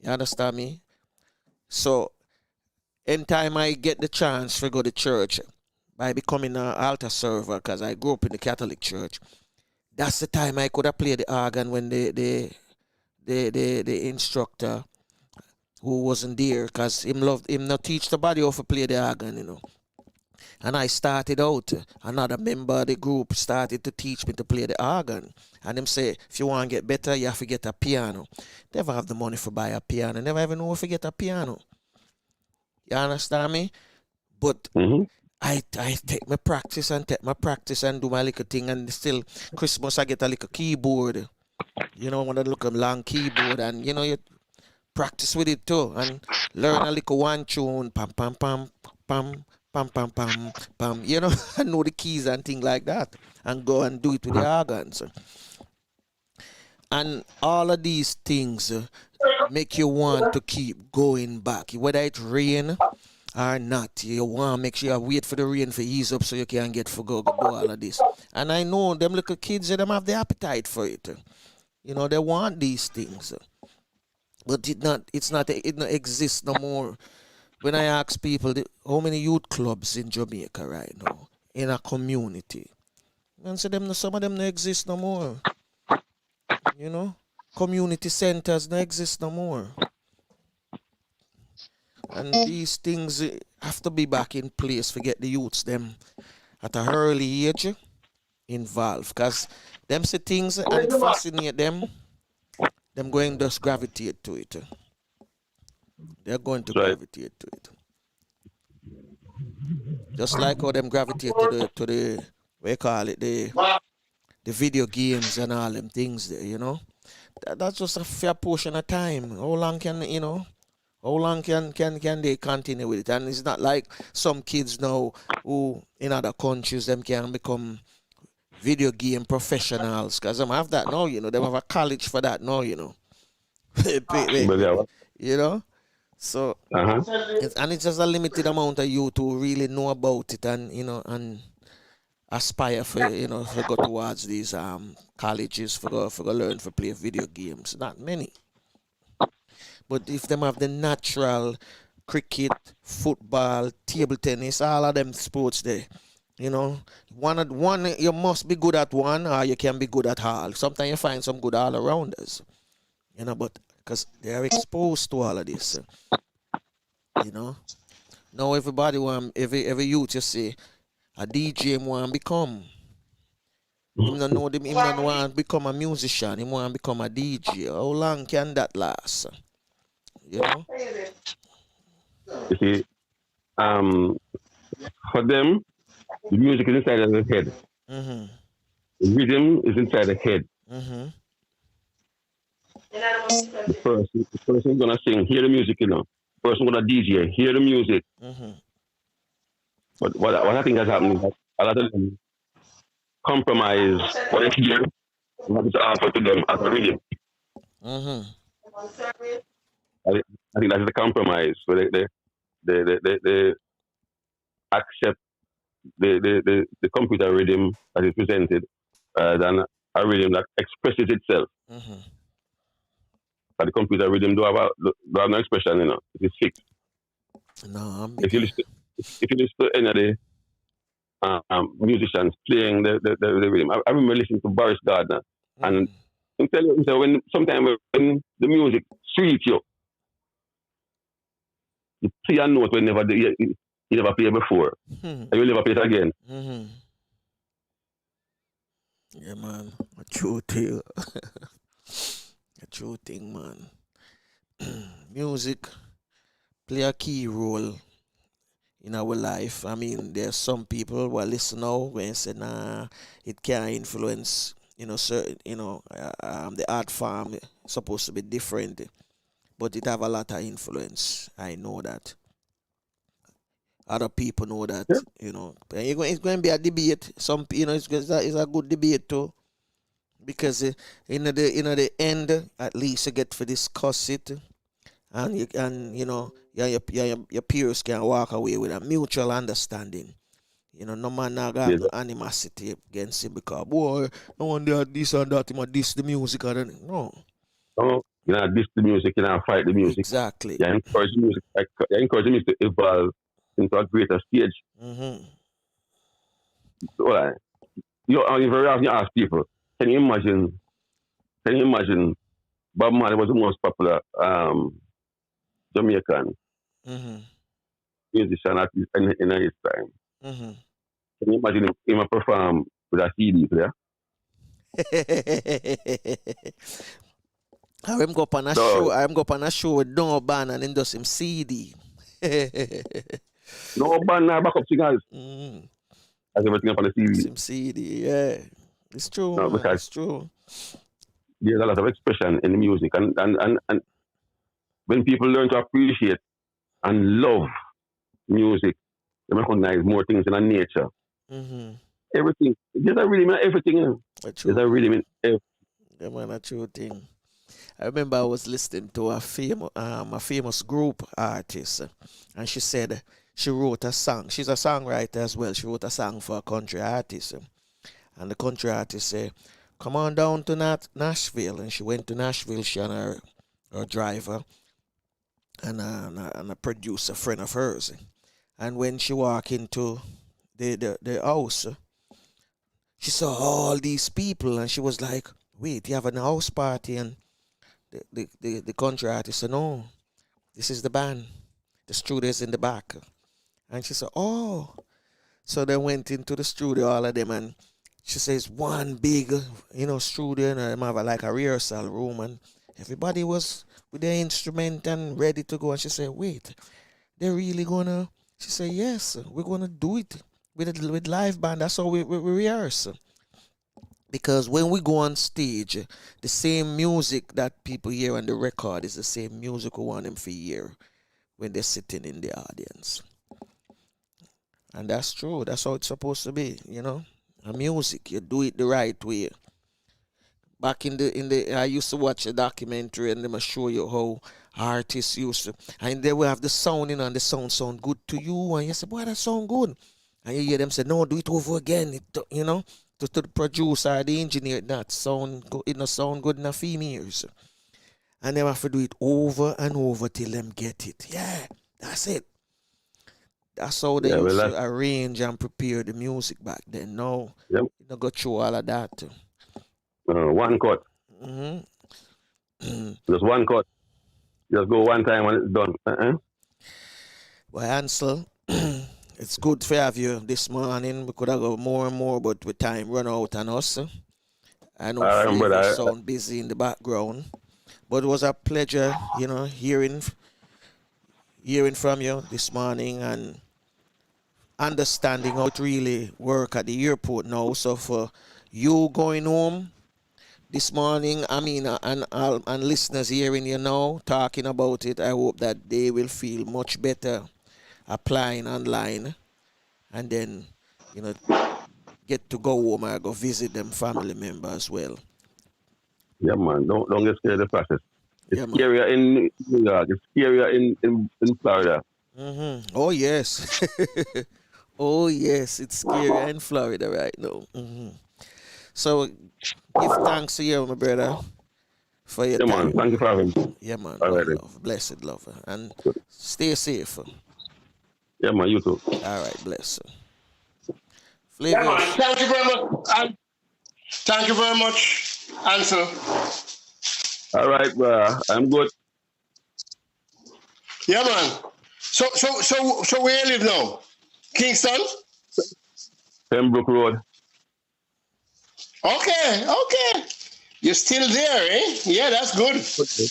You understand me? So, anytime I get the chance to go to church by becoming an altar server, because I grew up in the Catholic Church, that's the time I could have played the organ when the instructor who wasn't there, because him not teach the body how to play the organ, And I started out, another member of the group started to teach me to play the organ. And them say, if you want to get better, you have to get a piano. Never have the money for buy a piano. Never even know if you get a piano. You understand me? But I take my practice and do my little thing. And still, Christmas, I get a little keyboard. One of the little long keyboard. And, you practice with it too. And learn a little one tune. Pam, pam, pam, pam. Pam, pam, pam, pam. I know the keys and things like that. And go and do it with the organs. And all of these things make you want to keep going back. Whether it rain or not, you want to make sure you wait for the rain to ease up so you can get for go do all of this. And I know them little kids, them have the appetite for it. They want these things. But it not exists no more. When I ask people how many youth clubs in Jamaica right now in a community, and say some of them don't exist no more. Community centers don't exist no more. And these things have to be back in place to get the youths them at an early age involved. Because them say things and it fascinate them going just gravitate to it. They're going to That's right. gravitate to it. Just like how them gravitate to the what you call it, the video games and all them things there, you know. That's just a fair portion of time. How long can how long can they continue with it? And it's not like some kids now who in other countries them can become video game professionals, because them have that now, you know. Them have a college for that now, you know. But yeah, You know? So it's just a limited amount of youth who really know about it and and aspire for to go towards these colleges for go learn for play video games. Not many. But if them have the natural cricket, football, table tennis, all of them sports there, one you must be good at one, or you can be good at all. Sometimes you find some good all arounders, but because they are exposed to all of this, Now everybody want every youth you see a DJ want become. Him don't know them. Him don't want become a musician. Him want become a DJ. How long can that last? You know. you see, for them, the music is inside of the head. Mm-hmm. The rhythm is inside the head. Mm-hmm. The person gonna sing, hear the music, The person gonna DJ, hear the music. Mm-hmm. But what I think has happened is that a lot of them compromise what they hear, what is offered to them as a rhythm. Mm-hmm. I think that's the compromise. So they accept the computer rhythm that is presented than a rhythm that expresses itself. Mm-hmm. But the computer rhythm do have no expression, It is fixed. No, if you listen to any of the musicians playing the rhythm, I remember listening to Boris Gardner, and I tell you, when sometimes when the music sweet you play a note when you never play before, and you never play it again. Mm-hmm. Yeah, man, a true thing. A true thing, man. Music play a key role in our life. I mean, there's some people who listen now when say, nah, it can influence, certain, the art form is supposed to be different, but it have a lot of influence. I know that. Other people know that, And it's going to be a debate. Some, it's a good debate too, because in the end, at least you get to discuss it, and your peers can walk away with a mutual understanding. No man now got no animosity against him because boy, no one there this and that, him diss the music or anything. No. No, diss the music, fight the music. Exactly. You encourage music. You encourage music to evolve into a greater stage. Mm-hmm. So, you very often ask people, can you imagine Bob Marley was the most popular Jamaican musician in his time. Mm-hmm. Can you imagine him perform with a CD player? I'm go up on a show. I'm go up on a show with no band and then do some CD. No band, no backup singers. As everything up on the CD. Some CD, yeah. It's true. No, because it's true. There's a lot of expression in the music, and when people learn to appreciate and love music, they recognize more things in our nature. Mm-hmm. Everything. There's a rhythm in everything. There's a rhythm in everything. Yeah, man, a true thing. I remember I was listening to a famous group artist, and she said she wrote a song. She's a songwriter as well. She wrote a song for a country artist, and the country artist said, "Come on down to Nashville," and she went to Nashville. She and her driver and a producer friend of hers, and when she walked into the house, she saw all these people, and she was like, "Wait, you have a house party?" And the country artist said, "No, this is the band. The studio is in the back." And she said, "Oh." So they went into the studio, all of them, and she says one big, studio, and them have like a rehearsal room, and everybody was with their instrument and ready to go. And she said, wait, they're really gonna, she said, yes, we're gonna do it with live band. That's how we rehearse. Because when we go on stage, the same music that people hear on the record is the same music we want them to hear when they're sitting in the audience. And that's true. That's how it's supposed to be, you know. A music, you do it the right way. Back in the I used to watch a documentary and they must show you how artists used to, and they will have the sound in and the sound good to you, and you say, boy, that sound good. And you hear them say, no, do it over again. You know, to the producer, the engineer, that sound it not sound good enough for me ears. And they have to do it over and over till them get it. Yeah, that's it. That's how they used to arrange and prepare the music back then. No, you don't go through all of that. One cut. Just one cut. Just go one time when it's done. Well, Ansel, it's good to have you this morning. We could have got more and more, but with time run out on us. I know you sound busy in the background. But it was a pleasure, you know, hearing from you this morning and understanding how it really work at the airport now. So for you going home this morning, I mean, and listeners hearing you now talking about it, I hope that they will feel much better applying online and then, you know, get to go home or go visit them family members as well. Yeah, man. Don't get scared of the process. It's scarier in New York. It's scarier in Florida. Mm-hmm. Oh, yes. Oh, yes. It's scarier in Florida right now. Mm-hmm. So, give thanks to you, my brother, for your time. Man. Thank you for having me. Yeah, man. All right, love. Blessed love. And stay safe. Yeah, man. You too. All right. Bless. Yeah, man. Thank you very much. Thank you very much, Ansel. All right, I'm good. Yeah, man. So where you live now? Kingston? Pembroke Road. Okay. You're still there, eh? Yeah, that's good. Okay.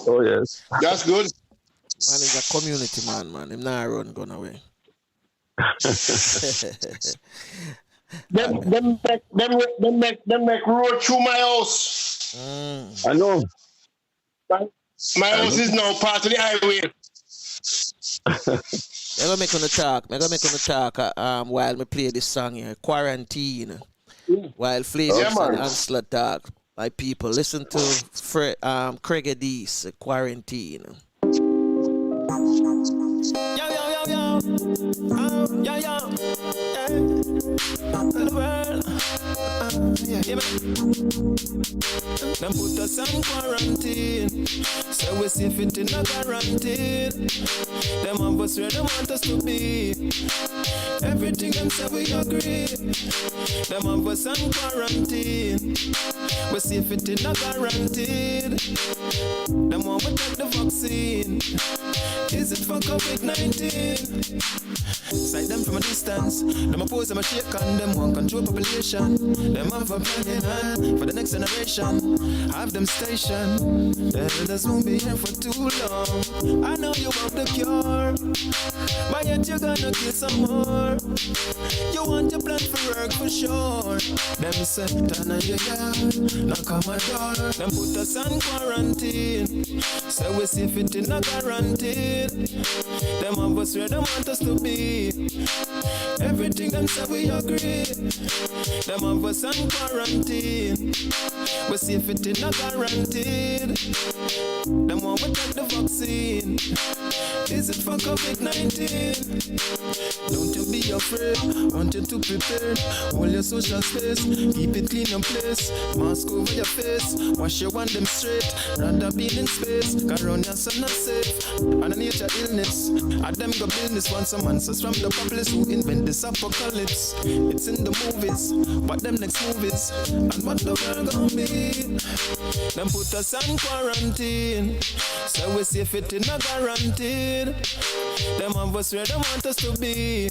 Oh, yes. That's good. Man is a community man. Him not run gone away. Them make road through my house. I know. My house is now part of the highway. I'm gonna make on the talk while me play this song here, Quarantine. While Flavors and Ansel talk. My people, listen to Craig Dees, Quarantine. Them put us on quarantine, so we see fit in a guarantee. Them of us where they want us to be. Everything them say we agree. Them of us on quarantine, we see fit in a guaranteed. Them want we take the vaccine. Is it for COVID-19? Sight them from a distance. Them oppose, them a shake on. Them want control population. Them have a plan in hand for the next generation. Have them stationed. The elders won't be here for too long. I know you want the cure, but yet you're gonna kill some more. You want your plan for work for sure. Them set down on your yard, knock on my door. Them put us on quarantine, so we see fit in a guaranteed. Them of us where they want us to be. Everything them say we agree. Them of us on quarantine, we see fit in a guaranteed. Them want we take the vaccine. Is it for COVID-19? Don't you be afraid, want you to prepare. Hold your social space, keep it clean and place. Mask over your face, wash your one them straight. Rather be in space, cause around your son not safe. And a nature illness, at them go business. Want some answers from the populace who invent this apocalypse. It's in the movies, what them next movies, and what the world gonna be. Them put us on quarantine, so we safe it in a guaranteed. Them of us where they want us to be.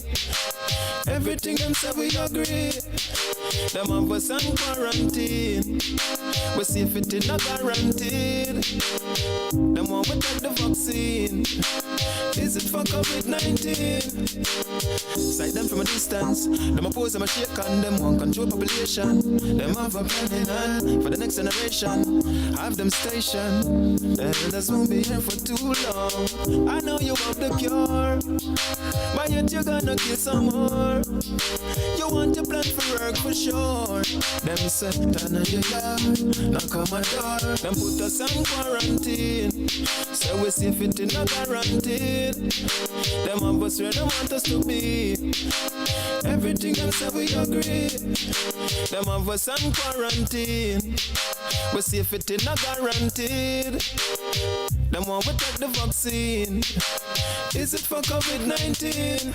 Everything them say we agree. Them of us on quarantine. We safety not guaranteed. Them want we take the vaccine. Is it for COVID-19? Sight them from a distance. Them oppose them a shake on. Them want control population. Them have a plan for the next generation. Have them stationed. The elders won't be here for too long. I know you have the cure, but yet you're gonna kill some more. You want to plan for work for sure. Them say, turn on your yard, knock on my door. Them put us on quarantine. Say we safety not guaranteed. Them of us where they want us to be. Everything them say we agree. Them of us on quarantine. We safety not guaranteed. Them want we take the vaccine. Is it for COVID-19?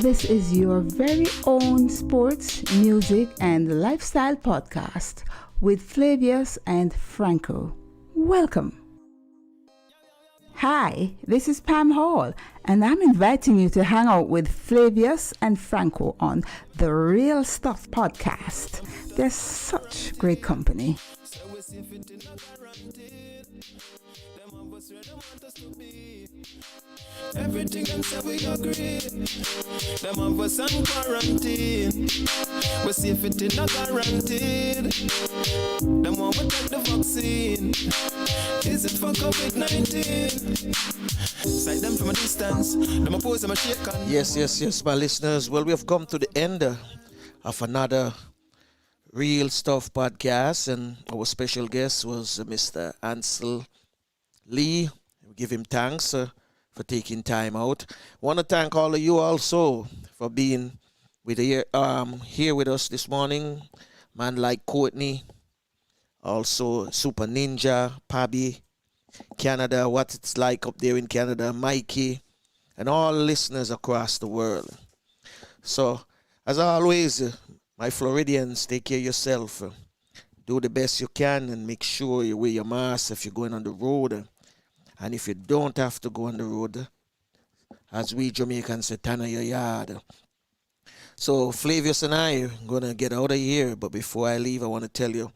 This is your very own sports, music, and lifestyle podcast with Flavius and Franco. Welcome. Hi, this is Pam Hall, and I'm inviting you to hang out with Flavius and Franco on the Real Stuff podcast. They're such great company. Everything them say we agree. Them of us on quarantine. We safety not guaranteed. Them want we take the vaccine. Is it for COVID-19? Sight them from a distance. Them oppose them a shake on. Yes, my listeners. Well, we have come to the end of another Real Stuff podcast, and our special guest was Mr. Ansel Lee. We give him thanks for taking time out. Want to thank all of you also for being here with us this morning. Man like Courtney, also Super Ninja, Pabby, Canada, what it's like up there in Canada, Mikey, and all listeners across the world. So, as always, my Floridians, take care of yourself. Do the best you can and make sure you wear your mask if you're going on the road. And if you don't have to go on the road, as we Jamaicans say, turn on your yard. So Flavius and I are going to get out of here. But before I leave, I want to tell you,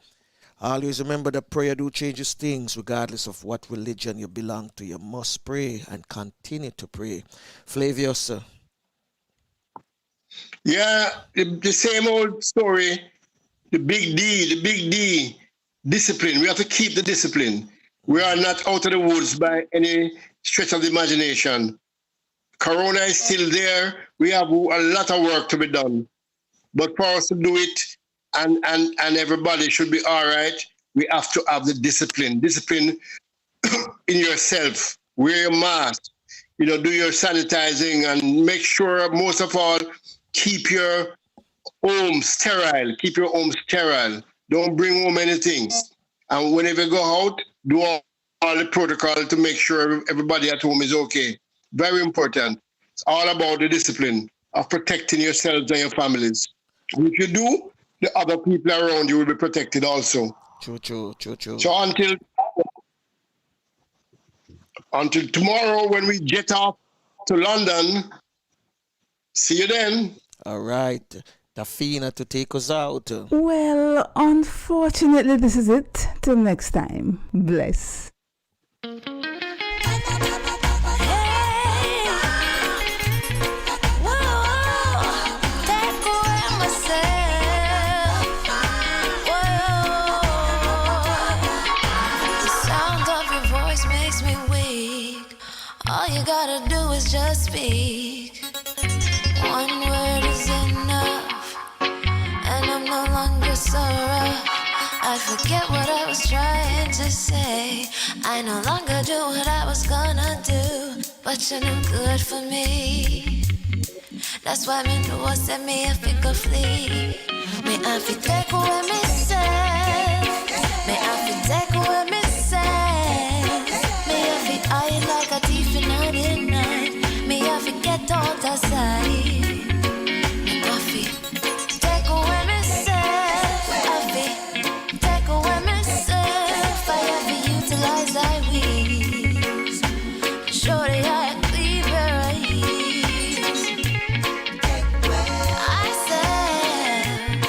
always remember that prayer do changes things, regardless of what religion you belong to. You must pray and continue to pray. Flavius. Yeah, the same old story. The big D, discipline. We have to keep the discipline. We are not out of the woods by any stretch of the imagination. Corona is still there. We have a lot of work to be done. But for us to do it and everybody should be all right, we have to have the discipline. Discipline in yourself. Wear your mask. Do your sanitizing and make sure, most of all, keep your home sterile. Keep your home sterile. Don't bring home anything. And whenever you go out, do all the protocol to make sure everybody at home is okay. Very important. It's all about the discipline of protecting yourselves and your families. If you do, the other people around you will be protected also. True. So until tomorrow when we jet off to London, see you then. All right. Tafina to take us out. Well, unfortunately, this is it. Till next time. Bless. All you gotta do is just speak. One word is enough, and I'm no longer so rough. I forget what I was trying to say. I no longer do what I was gonna do, but you're no good for me. That's why me know say me have to go flee. Me have to take away me say. Me have to take away me say. Me have to hide like a thief in the night. Me have to get out of sight. Me have to take away myself. I have to take away myself. I have to utilize I wings. Surely I cleave her eyes. I said,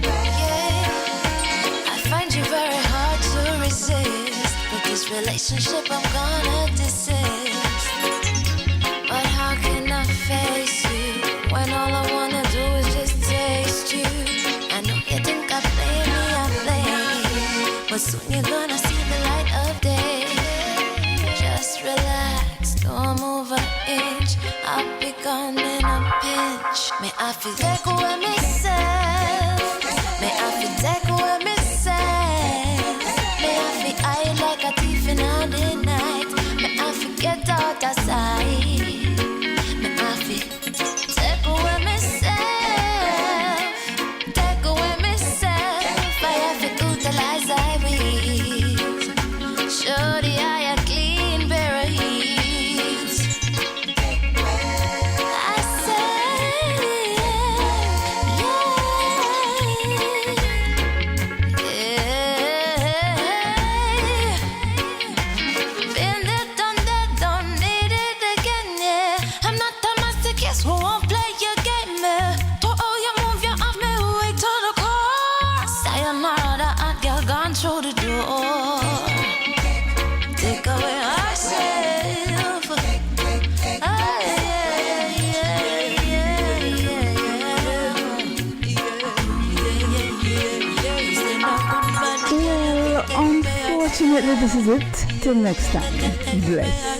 yeah, I find you very hard to resist. But this relationship I'm gonna desist. But how can I face you when all I wanna do is just taste you? I know you think I play me, I play. But soon you're gonna see the light of day. Just relax, don't move an inch. I'll be gone in a pinch. May I feel take away myself. May I feel take away myself. May I feel hide like a thief in the night. May I forget out of sight. May I feel take away myself. Take away myself. I have to utilize I wings. Show the eye a clean pair of heels. I said, been there, done that, don't need it again, yeah. I'm not a masochist who won't play your game, yeah. To how you move your arm, me way to the core. Sayonara, the hot girl gone through the door. Take away ourselves. Ah, Well, unfortunately, this is it. Till next time. Bless.